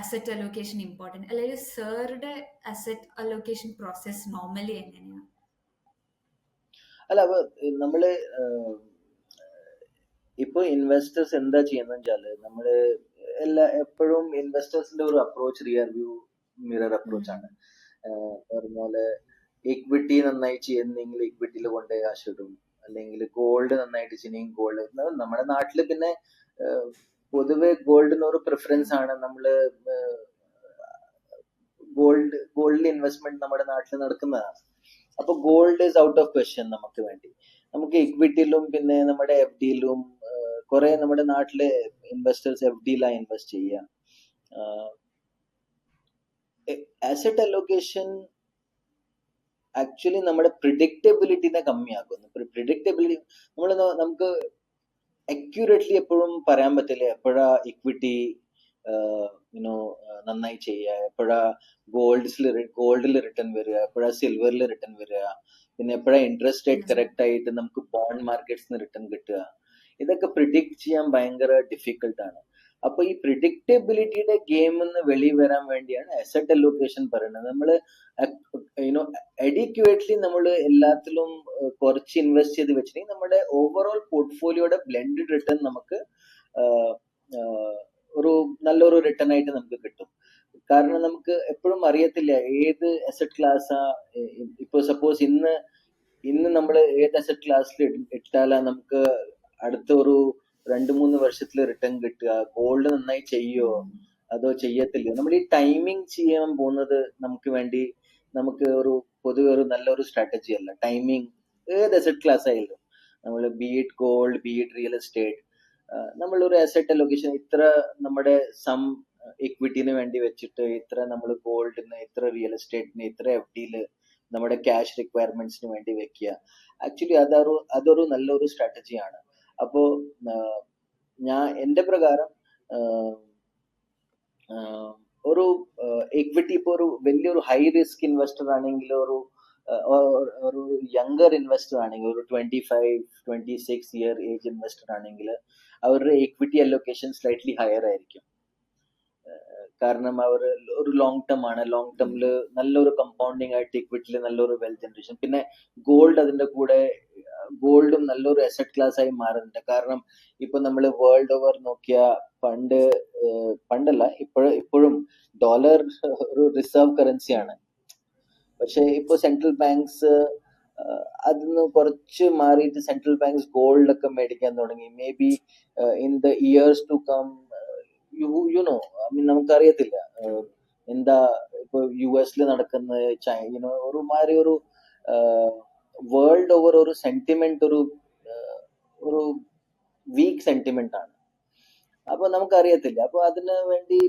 Speaker 2: അസറ്റ് അലോക്കേഷൻ ഇമ്പോർട്ടൻറ്റ്, അല്ലെങ്കിൽ സാറുടെ അസറ്റ് അലോക്കേഷൻ പ്രോസസ് നോർമലി എങ്ങനെയാണ്?
Speaker 1: അല്ല അപ്പൊ നമ്മള് ഇപ്പൊ ഇൻവെസ്റ്റേഴ്സ് എന്താ ചെയ്യുന്ന വെച്ചാല് നമ്മള് എപ്പോഴും ഇൻവെസ്റ്റേഴ്സിന്റെ ഒരു approach rear view mirror approach ആണ്. പറഞ്ഞ പോലെ ഇക്വിറ്റി നന്നായി ചെയ്യുന്നെങ്കിൽ ഇക്വിറ്റിയിൽ കൊണ്ടുപോയി കാശ് ഇടും, അല്ലെങ്കിൽ ഗോൾഡ് നന്നായിട്ട് ചെയ്യണമെങ്കിൽ ഗോൾഡ്. നമ്മുടെ നാട്ടില് പിന്നെ പൊതുവെ ഗോൾഡിന് ഒരു പ്രിഫറൻസ് ആണ്. നമ്മള് ഗോൾഡിൽ ഇൻവെസ്റ്റ്മെന്റ് നമ്മുടെ നാട്ടിൽ നടക്കുന്നതാണ്. അപ്പൊ gold is out of question നമുക്ക് വേണ്ടി. നമുക്ക് ഇക്വിറ്റിയിലും പിന്നെ നമ്മുടെ എഫ് ഡിയിലും കുറെ നമ്മുടെ നാട്ടിലെ ഇൻവെസ്റ്റേഴ്സ് എഫ് ഡിയിലാണ് ഇൻവെസ്റ്റ് ചെയ്യുക. അസറ്റ് അലോക്കേഷൻ ആക്ച്വലി നമ്മുടെ പ്രിഡിക്റ്റബിലിറ്റിനെ കമ്മിയാക്കുന്നു. പ്രിഡിക്റ്റബിലിറ്റി നമുക്ക് അക്യൂറേറ്റ്ലി എപ്പോഴും പറയാൻ പറ്റില്ല എപ്പോഴാ ഇക്വിറ്റി നന്നായി ചെയ്യുക, എപ്പോഴാ ഗോൾഡിൽ റിട്ടേൺ വരിക, എപ്പോഴാ സിൽവറിൽ റിട്ടേൺ വരിക, പിന്നെ എപ്പോഴാ ഇൻട്രസ്റ്റ് റേറ്റ് കറക്റ്റ് ആയിട്ട് നമുക്ക് ബോണ്ട് മാർക്കറ്റ്സിന് റിട്ടേൺ കിട്ടുക. ഇതൊക്കെ പ്രിഡിക്റ്റ് ചെയ്യാൻ ഭയങ്കര ഡിഫിക്കൽട്ടാണ്. അപ്പൊ ഈ പ്രിഡിക്റ്റബിലിറ്റിയുടെ ഗെയിമിന്ന് വെളി വരാൻ വേണ്ടിയാണ് അസറ്റ് അലോക്കേഷൻ പറയുന്നത്. നമ്മൾ അഡിക്വേറ്റ്ലി നമ്മൾ എല്ലാത്തിലും കുറച്ച് ഇൻവെസ്റ്റ് ചെയ്ത് വെച്ചിട്ടുണ്ടെങ്കിൽ നമ്മുടെ ഓവറോൾ പോർട്ട്ഫോളിയോയുടെ ബ്ലെൻഡഡ് റിട്ടേൺ നമുക്ക് ഒരു നല്ലൊരു റിട്ടേൺ ആയിട്ട് നമുക്ക് കിട്ടും. കാരണം നമുക്ക് എപ്പോഴും അറിയത്തില്ല ഏത് അസറ്റ് ക്ലാസ്സാ. ഇപ്പൊ സപ്പോസ് ഇന്ന് നമ്മൾ ഏത് അസറ്റ് ക്ലാസ്സിൽ ഇട്ടാലാ നമുക്ക് അടുത്ത ഒരു 2-3 വർഷത്തിൽ റിട്ടേൺ കിട്ടുക, ഗോൾഡ് നന്നായി ചെയ്യോ അതോ ചെയ്യത്തില്ലയോ. നമ്മൾ ഈ ടൈമിങ് ചെയ്യാൻ പോകുന്നത് നമുക്ക് ഒരു പൊതുവെ ഒരു നല്ലൊരു സ്ട്രാറ്റജി അല്ല. ടൈമിങ് ഏത് അസറ്റ് ക്ലാസ് ആയാലും നമ്മൾ beat gold beat real estate, നമ്മളൊരു അസറ്റ് അലോക്കേഷൻ ഇത്ര നമ്മുടെ സം ഇക്വിറ്റിന് വേണ്ടി വെച്ചിട്ട് ഇത്ര നമ്മൾ ഗോൾഡിന്, ഇത്ര റിയൽ എസ്റ്റേറ്റിന്, ഇത്ര എഫ് ഡിയില് നമ്മുടെ ക്യാഷ് റിക്വയർമെന്റ്സിന് വേണ്ടി വെക്കുക. ആക്ച്വലി അതൊരു നല്ലൊരു സ്ട്രാറ്റജിയാണ്. അപ്പോ എന്റെ പ്രകാരം ഒരു ഇക്വിറ്റി ഇപ്പൊ ഒരു വലിയൊരു ഹൈ റിസ്ക് ഇൻവെസ്റ്റർ ആണെങ്കിൽ, ഒരു യങ്ങർ ഇൻവെസ്റ്റർ ആണെങ്കിൽ, ഒരു 25-26 ഇയർ ഏജ് ഇൻവെസ്റ്റർ ആണെങ്കിൽ അവരുടെ ഇക്വിറ്റി അലോക്കേഷൻ സ്ലൈറ്റ്ലി ഹയർ ആയിരിക്കും. കാരണം അവർ ഒരു ലോങ് ടേം ആണ്. ലോങ് ടേമിൽ നല്ലൊരു കമ്പൗണ്ടിങ് ആയിട്ട് ഇക്വിറ്റിയിൽ നല്ലൊരു വെൽത്ത് ജനറേഷൻ. പിന്നെ ഗോൾഡ് അതിന്റെ കൂടെ, ഗോൾഡും നല്ലൊരു അസറ്റ് ക്ലാസ് ആയി മാറുന്നുണ്ട്. കാരണം ഇപ്പൊ നമ്മൾ വേൾഡ് ഓവർ നോക്കിയ പണ്ടല്ല ഇപ്പോഴും ഡോളർ ഒരു റിസർവ് കറൻസിയാണ്. പക്ഷെ ഇപ്പൊ സെൻട്രൽ ബാങ്ക്സ് അതിന്ന് കുറച്ച് മാറിയിട്ട് സെൻട്രൽ ബാങ്ക്സ് ഗോൾഡ് ഒക്കെ മേടിക്കാൻ തുടങ്ങി. May be in the years to come നമുക്കറിയത്തില്ല എന്താ ഇപ്പൊ US നടക്കുന്ന, ഒരുമാതിരി ഒരു വേൾഡ് ഓവർ ഒരു സെന്റിമെന്റ് ഒരു വീക്ക് സെന്റിമെന്റ് ആണ്. അപ്പൊ നമുക്കറിയത്തില്ല. അപ്പൊ അതിന് വേണ്ടി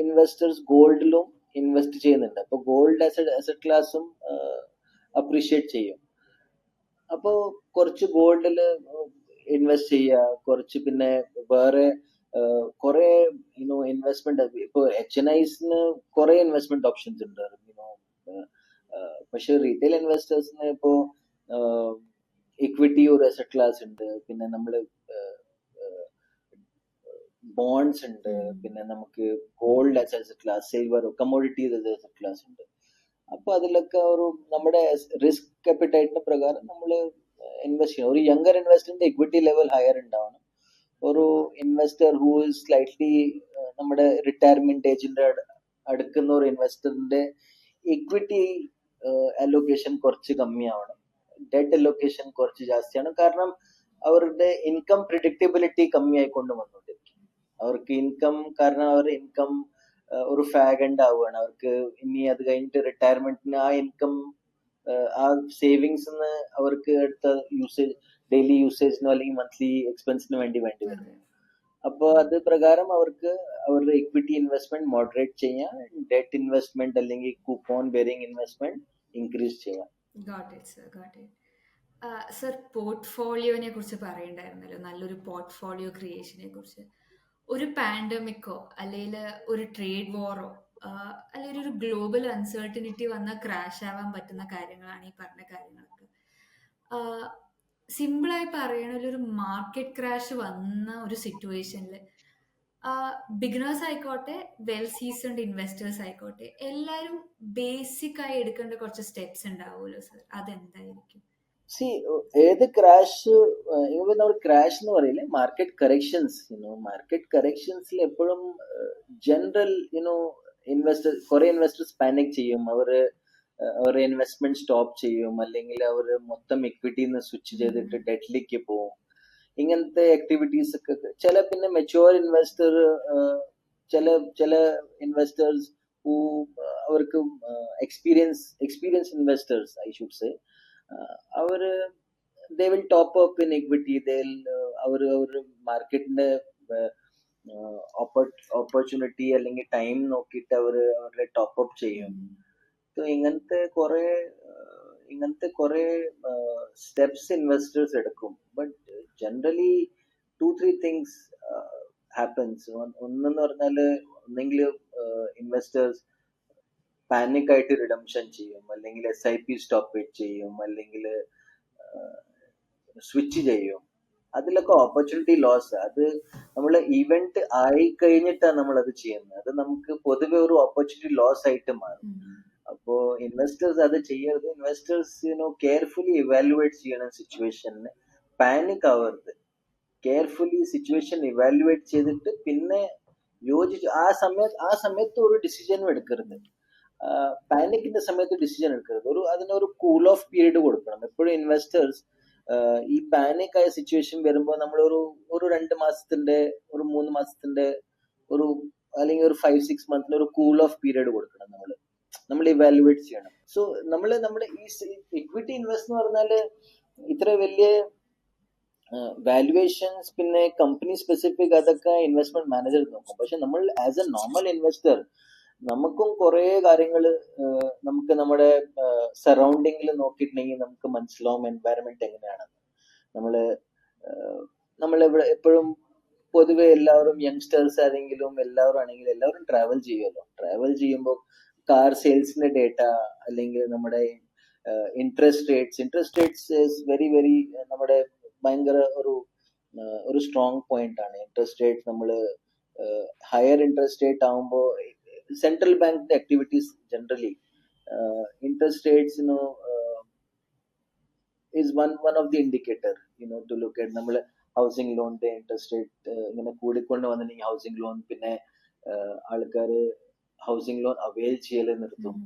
Speaker 1: ഇൻവെസ്റ്റേഴ്സ് ഗോൾഡിലും ഇൻവെസ്റ്റ് ചെയ്യുന്നുണ്ട്. അപ്പൊ ഗോൾഡ് അസറ്റ് ക്ലാസും അപ്രീഷിയേറ്റ് ചെയ്യും. അപ്പോ കുറച്ച് ഗോൾഡിൽ ഇൻവെസ്റ്റ് ചെയ്യുക, കുറച്ച് പിന്നെ വേറെ കുറെ ഇൻവെസ്റ്റ്മെന്റ്. ഇപ്പൊ HNIs കുറെ ഇൻവെസ്റ്റ്മെന്റ് ഓപ്ഷൻസ് ഉണ്ട്. പക്ഷെ റീറ്റെയിൽ ഇൻവെസ്റ്റേഴ്സിന് ഇപ്പോ ഇക്വിറ്റി ഒരു അസറ്റ് ക്ലാസ് ഉണ്ട്, പിന്നെ നമ്മള് ബോണ്ട്സ് ഉണ്ട്, പിന്നെ നമുക്ക് gold asset class, silver, commodities asset class ഉണ്ട്. അപ്പൊ അതിലൊക്കെ ഒരു നമ്മുടെ റിസ്ക് അപ്പറ്റൈറ്റിന്റെ പ്രകാരം നമ്മൾ ഇൻവെസ്റ്റ് ചെയ്യണം. ഒരു യങ്ങർ ഇൻവെസ്റ്ററിന്റെ ഇക്വിറ്റി ലെവൽ ഹയർ ഉണ്ടാവണം. ഒരു ഇൻവെസ്റ്റർ ഹൂ ഇസ് സ്ലൈറ്റ്ലി നമ്മുടെ റിട്ടയർമെന്റ് ഏജിന്റെ അടുക്കുന്ന ഒരു ഇൻവെസ്റ്ററിന്റെ ഇക്വിറ്റി അലോക്കേഷൻ കുറച്ച് കമ്മിയാവണം, ഡെറ്റ് അലോക്കേഷൻ കുറച്ച് ജാസ്തിയാണ്. കാരണം അവരുടെ ഇൻകം പ്രിഡിക്റ്റബിലിറ്റി കമ്മിയായിക്കൊണ്ട് വന്നുകൊണ്ടിരിക്കും. അവർക്ക് ഇൻകം, കാരണം അവരുടെ ഇൻകം ഒരു ഫാഗൻഡ് ആവുകയാണ്. അവർക്ക് ഇനി അത് കഴിഞ്ഞിട്ട് റിട്ടയർമെന്റിന് ആ ഇൻകം, ആ സേവിങ്സ് അവർക്ക് അടുത്ത യൂസേജ്, ഡെയിലി യൂസേജിനോ അല്ലെങ്കിൽ മന്ത്ലി എക്സ്പെൻസിന് വേണ്ടി വരും. അപ്പോൾ അത് പ്രകാരം അവർക്ക് അവരുടെ ഇക്വിറ്റി ഇൻവെസ്റ്റ്മെന്റ് മോഡറേറ്റ് ചെയ്യാം, ഡെറ്റ് ഇൻവെസ്റ്റ്മെന്റ് അല്ലെങ്കിൽ കൂപ്പോൺ ബെയറിംഗ് ഇൻവെസ്റ്റ്മെന്റ് ഇൻക്രീസ് ചെയ്യാം.
Speaker 2: സർ, പോർട്ട്ഫോളിയോനെ കുറിച്ച് പറയണ്ടായിരുന്നല്ലോ, നല്ലൊരു പോർട്ട്ഫോളിയോ ക്രിയേഷനെ കുറിച്ച്. ഒരു പാൻഡമിക്കോ അല്ലെങ്കിൽ ഒരു ട്രേഡ് വാറോ അല്ലെങ്കിൽ ഒരു ഗ്ലോബൽ അൺസർട്ടനിറ്റി വന്നാൽ ക്രാഷ് ആവാൻ പറ്റുന്ന കാര്യങ്ങളാണ് ഈ പറഞ്ഞ കാര്യങ്ങളൊക്കെ. സിമ്പിളായി പറയണമെങ്കിൽ ഒരു മാർക്കറ്റ് ക്രാഷ് വന്ന ഒരു സിറ്റുവേഷനിൽ ബിഗിനേഴ്സ് ആയിക്കോട്ടെ, വെൽ സീസൺഡ് ഇൻവെസ്റ്റേഴ്സ് ആയിക്കോട്ടെ, എല്ലാവരും ബേസിക് ആയി എടുക്കേണ്ട കുറച്ച് സ്റ്റെപ്സ് ഉണ്ടാവുമല്ലോ സർ, അതെന്തായിരിക്കും?
Speaker 1: ഏത് ക്രാഷ്, നമ്മൾ ക്രാഷ് എന്ന് പറയില്ലേ, മാർക്കറ്റ് കറക്ഷൻസ്. മാർക്കറ്റ് കറക്ഷൻസിൽ എപ്പോഴും ജനറൽ കുറെ ഇൻവെസ്റ്റേഴ്സ് പാനിക് ചെയ്യും. അവരുടെ ഇൻവെസ്റ്റ്മെന്റ് സ്റ്റോപ്പ് ചെയ്യും, അല്ലെങ്കിൽ അവർ മൊത്തം ഇക്വിറ്റിന്ന് സ്വിച്ച് ചെയ്തിട്ട് ഡെറ്റിലേക്ക് പോകും. ഇങ്ങനത്തെ ആക്ടിവിറ്റീസ് ഒക്കെ പിന്നെ മെച്യൂർ ഇൻവെസ്റ്റർ, ചില ഇൻവെസ്റ്റേഴ്സ് അവർക്ക് experience investors I should say, അവര് they will top up in equity. അവർ മാർക്കറ്റിന്റെ ഓപ്പർച്യൂണിറ്റി അല്ലെങ്കിൽ ടൈം നോക്കിയിട്ട് അവരുടെ ടോപ്പ് അപ്പ് ചെയ്യും. ഇങ്ങനത്തെ കുറെ സ്റ്റെപ്സ് ഇൻവെസ്റ്റേഴ്സ് എടുക്കും. But generally 2-3 things happens. ഒന്നെന്ന് പറഞ്ഞാല്, ഒന്നെങ്കിൽ ഇൻവെസ്റ്റേഴ്സ് പാനിക് ആയിട്ട് റിഡംഷൻ ചെയ്യും, അല്ലെങ്കിൽ SIP സ്റ്റോപ്പ് ചെയ്യും, അല്ലെങ്കിൽ സ്വിച്ച് ചെയ്യും. അതിലൊക്കെ ഓപ്പർച്യൂണിറ്റി ലോസ്. അത് നമ്മൾ ഇവന്റ് ആയി കഴിഞ്ഞിട്ടാണ് നമ്മൾ അത് ചെയ്യുന്നത്. അത് നമുക്ക് പൊതുവെ ഒരു ഓപ്പർച്യൂണിറ്റി ലോസ് ആയിട്ട് മാറും. അപ്പോ ഇൻവെസ്റ്റേഴ്സ് അത് ചെയ്യരുത്. ഇൻവെസ്റ്റേഴ്സ് കെയർഫുള്ളി ഇവാലുവേറ്റ് ചെയ്യണം സിറ്റുവേഷനെ, പാനിക് ആവരുത്. കെയർഫുള്ളി സിറ്റുവേഷൻ ഇവാലുവേറ്റ് ചെയ്തിട്ട് പിന്നെ യോജിച്ച് ആ സമയത്ത് ഒരു ഡിസിഷനും എടുക്കരുത്. പാനിക്കിന്റെ സമയത്ത് ഡിസിഷൻ എടുക്കരുത്. അതിനൊരു കൂൾ ഓഫ് പീരീഡ് കൊടുക്കണം. എപ്പോഴും ഇൻവെസ്റ്റേഴ്സ് ഈ പാനിക് ആയ സിറ്റുവേഷൻ വരുമ്പോൾ നമ്മൾ ഒരു 2 മാസത്തിന്റെ, ഒരു 3 മാസത്തിന്റെ, അല്ലെങ്കിൽ ഒരു 5-6 മന്തിൽ ഒരു കൂൾ ഓഫ് പീരീഡ് കൊടുക്കണം. നമ്മൾ ഇവാലുവേറ്റ് ചെയ്യണം. സോ നമ്മുടെ ഈ ഇക്വിറ്റി ഇൻവെസ്റ്റ് എന്ന് പറഞ്ഞാല് ഇത്ര വലിയ വാല്യുവേഷൻസ്, പിന്നെ കമ്പനി സ്പെസിഫിക്, അതൊക്കെ ഇൻവെസ്റ്റ്മെന്റ് മാനേജർ നോക്കും. പക്ഷെ നമ്മൾ ആസ് എ നോർമൽ ഇൻവെസ്റ്റർ, നമുക്കും കുറെ കാര്യങ്ങൾ നമുക്ക് നമ്മുടെ സറൗണ്ടിങ്ങിൽ നോക്കിയിട്ടുണ്ടെങ്കിൽ നമുക്ക് മനസ്സിലാവും എൻവയറമെന്റ് എങ്ങനെയാണെന്ന്. നമ്മൾ എപ്പോഴും പൊതുവെ എല്ലാവരും യങ്സ്റ്റേഴ്സ് ആണെങ്കിലും എല്ലാവരും ട്രാവൽ ചെയ്യുമല്ലോ. ട്രാവൽ ചെയ്യുമ്പോൾ കാർ സെയിൽസിന്റെ ഡേറ്റ, അല്ലെങ്കിൽ നമ്മുടെ interest rates is very very നമ്മുടെ ഭയങ്കര ഒരു സ്ട്രോങ് പോയിന്റ് ആണ്. ഇൻട്രസ്റ്റ് റേറ്റ് നമ്മൾ ഹയർ ഇൻട്രസ്റ്റ് റേറ്റ് ആകുമ്പോൾ സെൻട്രൽ ബാങ്കിന്റെ activities generally interest rates is one of the indicator to look at. നമ്മൾ ഹൗസിംഗ് ലോണിന്റെ ഇൻട്രസ്റ്റ് റേറ്റ് ഇങ്ങനെ കൂടിക്കൊണ്ട് വന്നിട്ടുണ്ടെങ്കിൽ ഹൗസിംഗ് ലോൺ, പിന്നെ ആൾക്കാർ ഹൗസിംഗ് ലോൺ അവെയിൽ ചെയ്യൽ നിർത്തും.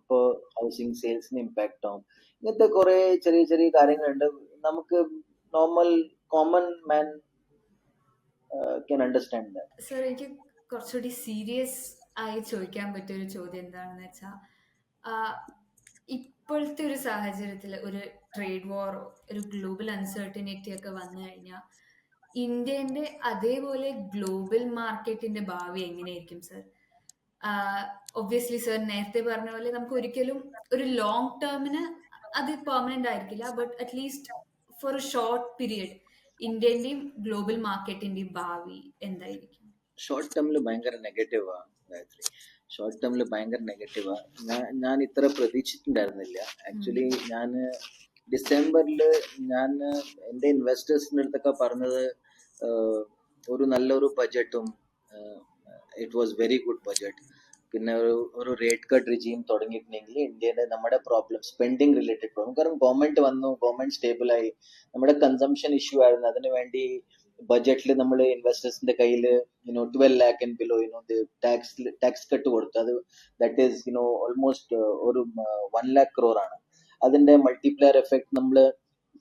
Speaker 1: അപ്പോൾ ഹൗസിംഗ് സെയിൽസിന് ഇമ്പാക്ട് ആവും. ഇങ്ങനത്തെ കുറെ ചെറിയ ചെറിയ കാര്യങ്ങളുണ്ട്. നമുക്ക് normal common man can understand that.
Speaker 2: Sir, എനിക്ക് കുറച്ചുകൂടി സീരിയസ് ആയി ചോദിക്കാൻ പറ്റിയ ഒരു ചോദ്യം എന്താണെന്ന് വെച്ചാൽ, ഇപ്പോഴത്തെ ഒരു സാഹചര്യത്തിൽ ഒരു ട്രേഡ് വാറോ ഒരു ഗ്ലോബൽ അൺസർട്ടനിറ്റി ഒക്കെ വന്നു കഴിഞ്ഞാൽ ഇന്ത്യന്റെ അതേപോലെ ഗ്ലോബൽ മാർക്കറ്റിന്റെ ഭാവി എങ്ങനെയായിരിക്കും സർ? ഒബ്വിയസ്ലി സർ നേരത്തെ പറഞ്ഞ പോലെ നമുക്ക് ഒരിക്കലും ഒരു ലോങ് ടേമിന് അത് പെർമനന്റ് ആയിരിക്കില്ല, but at least for a short period ഇന്ത്യന്റെയും ഗ്ലോബൽ മാർക്കറ്റിന്റെയും ഭാവി എന്തായിരിക്കും?
Speaker 1: ഷോർട്ട് ടേമിൽ ഭയങ്കര നെഗറ്റീവാ ഗായത്രി. ഷോർട്ട് ടേമിൽ ഭയങ്കര നെഗറ്റീവാ. ഞാൻ ഇത്ര പ്രതീക്ഷിച്ചിട്ടുണ്ടായിരുന്നില്ല. ആക്ച്വലി ഞാൻ ഡിസംബറിൽ എൻ്റെ ഇൻവെസ്റ്റേഴ്സിൻ്റെ അടുത്തൊക്കെ പറഞ്ഞത് ഒരു നല്ലൊരു ബഡ്ജറ്റും, it was very good budget, പിന്നെ ഒരു റേറ്റ് കട്ട് റിജീം തുടങ്ങിയിട്ടുണ്ടെങ്കിൽ ഇന്ത്യയുടെ നമ്മുടെ പ്രോബ്ലം, സ്പെൻഡിങ് റിലേറ്റഡ് പ്രോബ്ലം, കാരണം ഗവൺമെന്റ് സ്റ്റേബിളായി, നമ്മുടെ കൺസംഷൻ ഇഷ്യൂ ആയിരുന്നു. അതിനുവേണ്ടി ബഡ്ജറ്റിൽ നമ്മൾ ഇൻവെസ്റ്റേഴ്സിന്റെ കയ്യിൽ 12 lakh and below tax cut കൊടുത്തു. അത് ദാറ്റ് ഈസ് ഓൾമോസ്റ്റ് ഒരു 1 lakh crore ആണ്. അതിന്റെ മൾട്ടിപ്ലയർ എഫക്ട് നമ്മൾ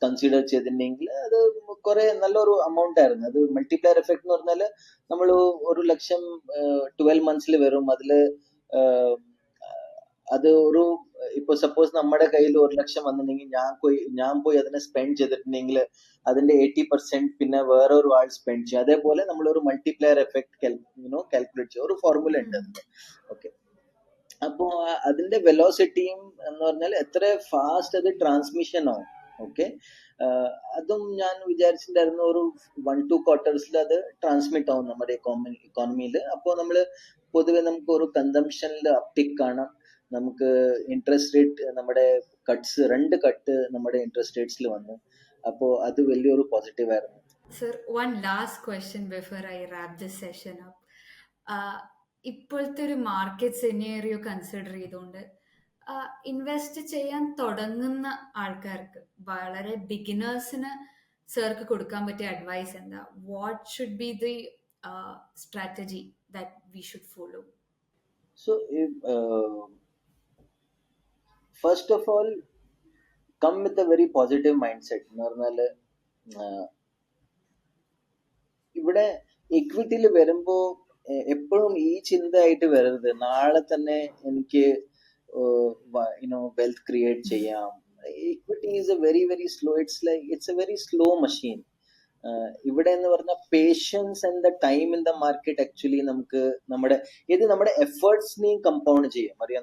Speaker 1: കൺസിഡർ ചെയ്തിട്ടുണ്ടെങ്കിൽ അത് കുറെ നല്ലൊരു എമൗണ്ട് ആയിരുന്നു. അത് മൾട്ടിപ്ലയർ എഫക്ട് എന്ന് പറഞ്ഞാൽ നമ്മൾ 1 ലക്ഷം 12 മന്ത്സിൽ വരും. അതില് അത് ഒരു ഇപ്പൊ സപ്പോസ് നമ്മുടെ കയ്യിൽ 1 ലക്ഷം വന്നിട്ടുണ്ടെങ്കിൽ ഞാൻ പോയി അതിനെ സ്പെൻഡ് ചെയ്തിട്ടുണ്ടെങ്കിൽ അതിന്റെ 80% പിന്നെ വേറൊരു ആൾ സ്പെൻഡ് ചെയ്യും. അതേപോലെ നമ്മളൊരു മൾട്ടിപ്ലയർ എഫക്ട് കാൽക്കുലേറ്റ് ചെയ്യും. ഒരു ഫോർമുല ഉണ്ട് അതിന്. ഓക്കെ, അപ്പോ അതിന്റെ വെലോസിറ്റിയും എന്ന് പറഞ്ഞാൽ എത്ര ഫാസ്റ്റ് അത് ട്രാൻസ്മിഷൻ ആവും. ഓക്കെ, അതും ഞാൻ വിചാരിച്ചിട്ടുണ്ടായിരുന്നു ഒരു 1-2 ക്വാർട്ടേഴ്സിൽ അത് ട്രാൻസ്മിറ്റ് ആവും നമ്മുടെ ഇക്കോണമിയിൽ. അപ്പോൾ നമ്മൾ പൊതുവെ നമുക്ക് ഒരു കൺസംഷനിൽ അപ്റ്റിക് കാണാം. നമുക്ക് ഇൻട്രസ്റ്റ് റേറ്റ് നമ്മുടെ കട്ട്സ് 2 കട്ട് നമ്മുടെ ഇൻട്രസ്റ്റ് റേറ്റ്സിൽ വന്നു. അപ്പോൾ അത് വലിയൊരു പോസിറ്റീവ് ആയിരുന്നു.
Speaker 2: Sir, one last question before I wrap this session up. ഇപ്പോഴത്തെ ഒരു മാർക്കറ്റ് സിനാരിയോ കൺസിഡർ ചെയ്തുകൊണ്ട് ഇൻവെസ്റ്റ് ചെയ്യാൻ തുടങ്ങുന്ന ആൾക്കാർക്ക്, വളരെ ബിഗിനേഴ്സിന് സാർക്ക് കൊടുക്കാൻ പറ്റിയ അഡ്വൈസ് എന്താ? What should be the strategy that we should follow?
Speaker 1: So, first of all, come with a very positive mindset. എന്ന് പറഞ്ഞാല് ഇവിടെ ഇക്വിറ്റിയിൽ വരുമ്പോ എപ്പോഴും ഈ ചിന്തയായിട്ട് വരരുത്, നാളെ തന്നെ എനിക്ക് വെൽത്ത് ക്രിയേറ്റ് ചെയ്യാം. Equity is a very very slow, it's a very slow machine. ഇവിടെ എന്ന് പറഞ്ഞാൽ patience and the time in the market actually നമുക്ക് നമ്മുടെ എഫേർട്സിനെയും കമ്പൗണ്ട് ചെയ്യും. അറിയാം,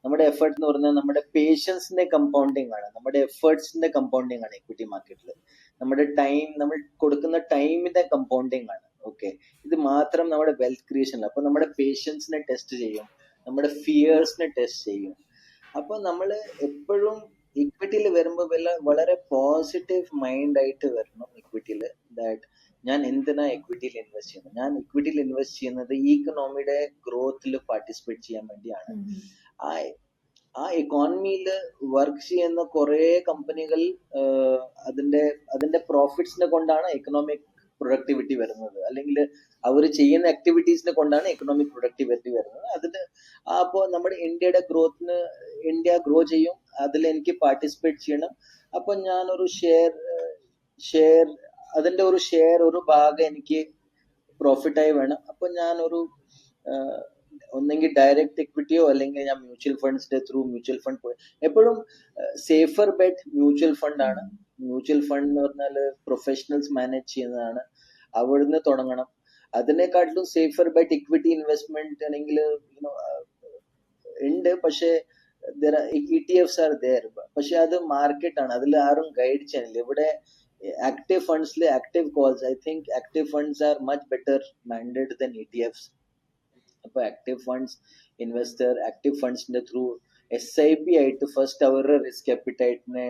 Speaker 1: നമ്മുടെ എഫേർട്ട് എന്ന് പറഞ്ഞാൽ നമ്മുടെ പേഷ്യൻസിന്റെ കമ്പൗണ്ടിങ് ആണ്, നമ്മുടെ എഫേർട്സിന്റെ കമ്പൗണ്ടിങ് ആണ് ഇക്വിറ്റി മാർക്കറ്റിൽ. നമ്മുടെ ടൈം, നമ്മൾ കൊടുക്കുന്ന ടൈമിന്റെ കമ്പൗണ്ടിങ് ആണ്. ഓക്കെ, ഇത് മാത്രം നമ്മുടെ വെൽത്ത് ക്രിയേഷൻ. അപ്പൊ നമ്മുടെ പേഷ്യൻസിനെ ടെസ്റ്റ് ചെയ്യും, നമ്മുടെ ഫിയേഴ്സിനെ ടെസ്റ്റ് ചെയ്യും. അപ്പൊ നമ്മൾ എപ്പോഴും ഇക്വിറ്റിയിൽ വരുമ്പോൾ വളരെ പോസിറ്റീവ് മൈൻഡ് ആയിട്ട് വരണം ഇക്വിറ്റിയിൽ. ദാറ്റ് ഞാൻ എന്തിനാ ഇക്വിറ്റിയിൽ ഇൻവെസ്റ്റ് ചെയ്യുന്നത്? ഞാൻ ഇക്വിറ്റിയിൽ ഇൻവെസ്റ്റ് ചെയ്യുന്നത് ഈ ഇക്കണോമിയുടെ ഗ്രോത്തിൽ പാർട്ടിസിപ്പേറ്റ് ചെയ്യാൻ വേണ്ടിയാണ്. ആ ഇക്കോണമിയിൽ വർക്ക് ചെയ്യുന്ന കുറെ കമ്പനികൾ അതിന്റെ പ്രോഫിറ്റ്സിനെ കൊണ്ടാണ് എക്കണോമിക് പ്രൊഡക്ടിവിറ്റി വരുന്നത്, അല്ലെങ്കിൽ അവർ ചെയ്യുന്ന ആക്ടിവിറ്റീസിനെ കൊണ്ടാണ് എക്കണോമിക് പ്രൊഡക്ടിവിറ്റി വരുന്നത്. അപ്പോൾ നമ്മുടെ ഇന്ത്യയുടെ ഗ്രോത്തിന്, ഇന്ത്യ ഗ്രോ ചെയ്യും, അതിൽ എനിക്ക് പാർട്ടിസിപ്പേറ്റ് ചെയ്യണം. അപ്പൊ ഞാനൊരു അതിന്റെ ഒരു ഭാഗം എനിക്ക് പ്രോഫിറ്റായി വേണം. അപ്പൊ ഞാനൊരു ഒന്നെങ്കിൽ ഡയറക്റ്റ് ഇക്വിറ്റിയോ അല്ലെങ്കിൽ ഞാൻ മ്യൂച്വൽ ഫണ്ട്സിന്റെ ത്രൂ മ്യൂച്വൽ ഫണ്ട് പോയി. എപ്പോഴും സേഫർ ബെറ്റ് മ്യൂച്വൽ ഫണ്ട് ആണ്. മ്യൂച്വൽ ഫണ്ട് എന്ന് പറഞ്ഞാൽ പ്രൊഫഷണൽസ് മാനേജ് ചെയ്യുന്നതാണ്, അവിടുന്ന് തുടങ്ങണം. അതിനെക്കാട്ടിലും സേഫർ ബെറ്റ് ഇക്വിറ്റി ഇൻവെസ്റ്റ്മെന്റ് ആണെങ്കിൽ ഉണ്ട്, പക്ഷേ ETFs ആർ ദേർ. പക്ഷെ അത് മാർക്കറ്റ് ആണ്, അതിൽ ആരും ഗൈഡ് ചെയ്യാനില്ല. ഇവിടെ ആക്റ്റീവ് ഫണ്ട്സിൽ active calls, I think active funds are much better mandated than ETFs. അപ്പൊ ആക്റ്റീവ് ഫണ്ട്സ് ഇൻവെസ്റ്റർ ആക്റ്റീവ് ഫണ്ട്സിന്റെ ത്രൂ SIP ആയിട്ട് ഫസ്റ്റ് അവരുടെ റിസ്ക് അപ്പിറ്റൈറ്റിനെ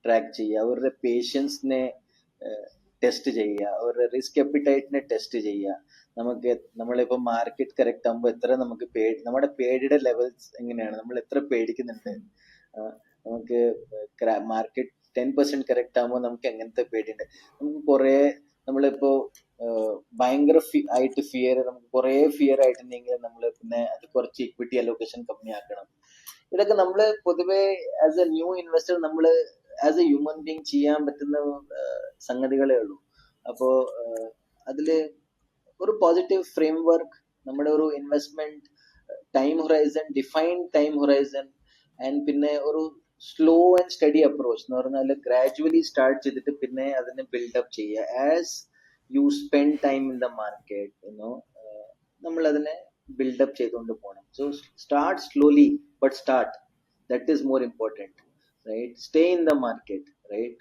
Speaker 1: ട്രാക്ക് ചെയ്യുക, അവരുടെ പേഷ്യൻസിനെ ടെസ്റ്റ് ചെയ്യുക, അവരുടെ റിസ്ക് അപ്പിറ്റൈറ്റിനെ ടെസ്റ്റ് ചെയ്യുക. നമ്മളിപ്പോ മാർക്കറ്റ് കറക്റ്റ് ആകുമ്പോൾ എത്ര നമുക്ക് നമ്മുടെ പേടിയുടെ ലെവൽസ് എങ്ങനെയാണ്, നമ്മൾ എത്ര പേടിക്കുന്നുണ്ട്. നമുക്ക് മാർക്കറ്റ് 10% കറക്റ്റ് ആകുമ്പോൾ നമുക്ക് എങ്ങനത്തെ പേടിയുണ്ട്. നമുക്ക് കുറെ നമ്മളിപ്പോ ഭയങ്കര ആയിട്ട് ഫിയർ, നമുക്ക് കുറെ ഫിയർ ആയിട്ടുണ്ടെങ്കിൽ നമ്മൾ പിന്നെ അത് കുറച്ച് ഇക്വിറ്റി അലോക്കേഷൻ കമ്മിയാക്കണം. ഇതൊക്കെ നമ്മള് പൊതുവെ ആസ് എ ന്യൂ ഇൻവെസ്റ്റർ നമ്മൾ ആസ് എ ഹ്യൂമൻ ബീങ് ചെയ്യാൻ പറ്റുന്ന സംഗതികളേ ഉള്ളൂ. അപ്പോ അതില് ഒരു പോസിറ്റീവ് ഫ്രെയിം വർക്ക്, നമ്മുടെ ഒരു investment time horizon, defined time horizon, and പിന്നെ ഒരു സ്ലോ ആൻഡ് സ്റ്റഡി അപ്രോച്ച് എന്ന് പറഞ്ഞാൽ ഗ്രാജുവലി സ്റ്റാർട്ട് ചെയ്തിട്ട് പിന്നെ അതിനെ ബിൽഡപ്പ് ചെയ്യുക. As you spend time in the market, നമ്മൾ അതിനെ ബിൽഡപ്പ് ചെയ്തുകൊണ്ട് പോകണം. So start slowly but start, that is more important, right? Stay in the market, right?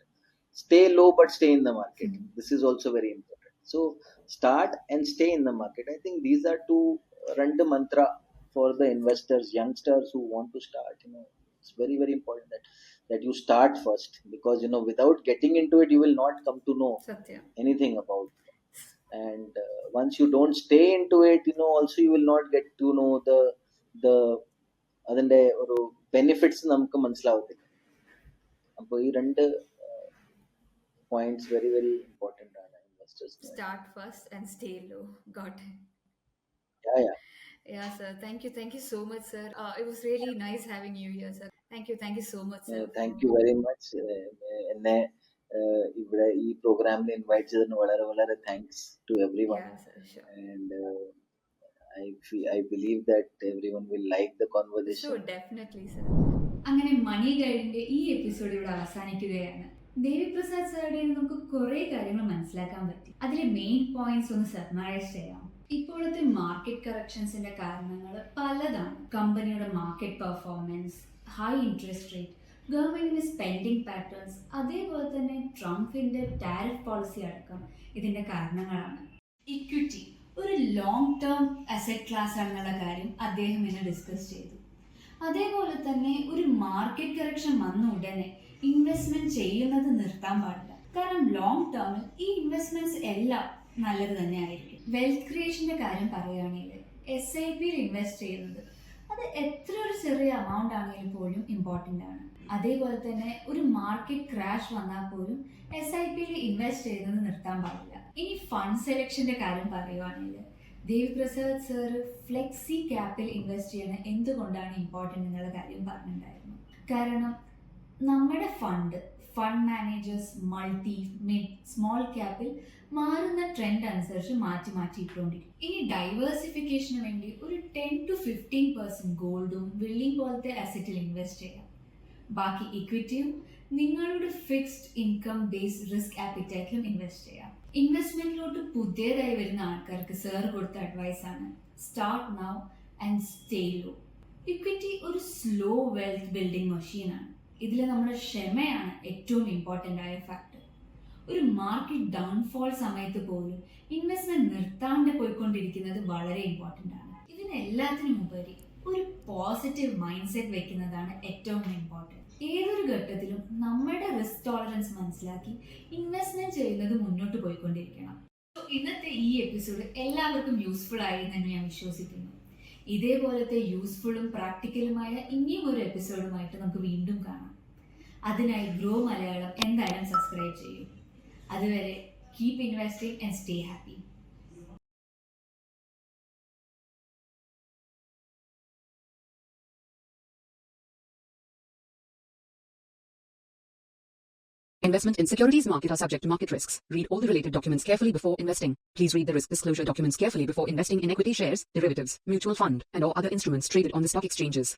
Speaker 1: Stay low but stay in the market. This is also very important. So start and stay in the market. I think these are two random mantra for the investors, youngsters who want to start. It's very very important that you start first, because without getting into it you will not come to know
Speaker 2: Satya.
Speaker 1: anything about it. And once you don't stay into it, also you will not get to know the അതിന്റെ ഒരു benefits നമുക്ക് മനസ്സിലാവത്തില്ല. അപ്പോൾ ഈ രണ്ട് points very very important are investors.
Speaker 2: Start first and stay low. Got it.
Speaker 1: Yeah.
Speaker 2: Yeah, sir. Thank you so much, sir. It was really nice having you here, sir. Thank you so much, sir.
Speaker 1: Thank you very much. എന്നെ ഇവിടെ ഈ പ്രോഗ്രാമിൽ invite ചെയ്തതിന് വളരെ വളരെ thanks to everyone.
Speaker 2: Yeah, sir, sure.
Speaker 1: And I believe that everyone will like the conversation.
Speaker 2: Sure, definitely, sir. അങ്ങനെ മണി ഗൈഡിന്റെ ഈ episode ഇവിടെ അവസാനിക്കുകയാണ്. ദേവിപ്രസാദ് സാറുടെ നമുക്ക് കുറെ കാര്യങ്ങൾ മനസ്സിലാക്കാൻ പറ്റി. അതിലെ മെയിൻ പോയിന്റ്സ് ഒന്ന് സമ്മറൈസ് ചെയ്യാം. ഇപ്പോഴത്തെ മാർക്കറ്റ് കറക്ഷൻസിന്റെ കാരണങ്ങൾ പലതാണ്. കമ്പനിയുടെ market performance, high interest rate, ഗവൺമെന്റിന്റെ സ്പെൻഡിങ് പാറ്റേൺസ്, അതേപോലെ തന്നെ ട്രംപിന്റെ ടാരിഫ് പോളിസി അടക്കം ഇതിന്റെ കാരണങ്ങളാണ്. ഇക്വിറ്റി ഒരു ലോങ് ടേം അസറ്റ് ക്ലാസ് ആണെന്നുള്ള കാര്യം അദ്ദേഹം ഇന്ന് ഡിസ്കസ് ചെയ്തു. അതേപോലെ തന്നെ ഒരു മാർക്കറ്റ് കറക്ഷൻ വന്ന ഉടനെ ഇൻവെസ്റ്റ്മെന്റ് ചെയ്യുന്നത് നിർത്താൻ പാടില്ല. കാരണം ലോങ് ടേമിൽ ഈ ഇൻവെസ്റ്റ്മെന്റ്സ് എല്ലാം നല്ലത് തന്നെ ആയിരിക്കും. വെൽത്ത് ക്രിയേഷന്റെ കാര്യം പറയുകയാണെങ്കിൽ SIP ഇൻവെസ്റ്റ് ചെയ്യുന്നത് അത് എത്ര ഒരു ചെറിയ എമൗണ്ട് ആണെങ്കിലും പോലും ഇമ്പോർട്ടൻ്റ് ആണ്. അതേപോലെ തന്നെ ഒരു മാർക്കറ്റ് ക്രാഷ് വന്നാൽ പോലും SIP ഇൻവെസ്റ്റ് ചെയ്യുന്നത് നിർത്താൻ പാടില്ല. ഇനി ഫണ്ട് സെലക്ഷന്റെ കാര്യം പറയുകയാണെങ്കിൽ ദേവിപ്രസാദ് സർ ഫ്ലെക്സി ക്യാപ്പിൽ ഇൻവെസ്റ്റ് ചെയ്യണത് എന്തുകൊണ്ടാണ് ഇമ്പോർട്ടൻ്റ് എന്നുള്ള കാര്യം പറഞ്ഞിട്ടുണ്ടായിരുന്നു. കാരണം നമ്മുടെ fund managers multi, mid, small ക്യാപ്പിൽ മാറുന്ന ട്രെൻഡ് അനുസരിച്ച് മാറ്റിക്കൊണ്ടിരിക്കും. ഇനി ഡൈവേഴ്സിഫിക്കേഷന് വേണ്ടി ഒരു 10 to 15% ഗോൾഡും വെള്ളിയും പോലത്തെ അസറ്റിൽ ഇൻവെസ്റ്റ് ചെയ്യാം. ബാക്കി ഇക്വിറ്റിയും നിങ്ങളുടെ ഫിക്സ്ഡ് ഇൻകം ബേസ്ഡ് റിസ്ക് ആപ്പിറ്റൈറ്റിലും ഇൻവെസ്റ്റ് ചെയ്യാം. ഇൻവെസ്റ്റ്മെന്റിലോട്ട് പുതിയതായി വരുന്ന ആൾക്കാർക്ക് സർ കൊടുത്ത അഡ്വൈസ് ആണ് start now and stay low. Equity ഒരു സ്ലോ വെൽത്ത് ബിൽഡിംഗ് മെഷീനാണ്. ഇതിൽ നമ്മുടെ ക്ഷമയാണ് ഏറ്റവും ഇമ്പോർട്ടൻ്റ് ആയ ഫാക്ടർ. ഒരു മാർക്കറ്റ് ഡൗൺഫോൾ സമയത്ത് പോലും ഇൻവെസ്റ്റ്മെന്റ് നിർത്താണ്ട് പോയിക്കൊണ്ടിരിക്കുന്നത് വളരെ ഇമ്പോർട്ടൻ്റ് ആണ്. ഇതിനെല്ലാത്തിനും ഉപരി ഒരു പോസിറ്റീവ് മൈൻഡ് സെറ്റ് വെക്കുന്നതാണ് ഏറ്റവും ഇമ്പോർട്ടൻറ്റ്. ഏതൊരു ഘട്ടത്തിലും നമ്മുടെ റിസ്ക് ടോളറൻസ് മനസ്സിലാക്കി ഇൻവെസ്റ്റ്മെന്റ് ചെയ്യുന്നത് മുന്നോട്ട് പോയിക്കൊണ്ടിരിക്കണം. ഇന്നത്തെ ഈ എപ്പിസോഡ് എല്ലാവർക്കും യൂസ്ഫുൾ ആയി എന്ന് ഞാൻ വിശ്വസിക്കുന്നു. ഇതേപോലത്തെ യൂസ്ഫുള്ളും പ്രാക്ടിക്കലുമായ ഇനിയും ഒരു എപ്പിസോഡുമായിട്ട് നമുക്ക് വീണ്ടും കാണാം. അതിനായി ഗ്രോ മലയാളം എന്തായാലും സബ്സ്ക്രൈബ് ചെയ്യും. അതുവരെ keep investing and stay happy.
Speaker 3: Investment in securities market are subject to market risks. Read all the related documents carefully before investing. Please read the risk disclosure documents carefully before investing in equity shares, derivatives, mutual fund, and or other instruments traded on the stock exchanges.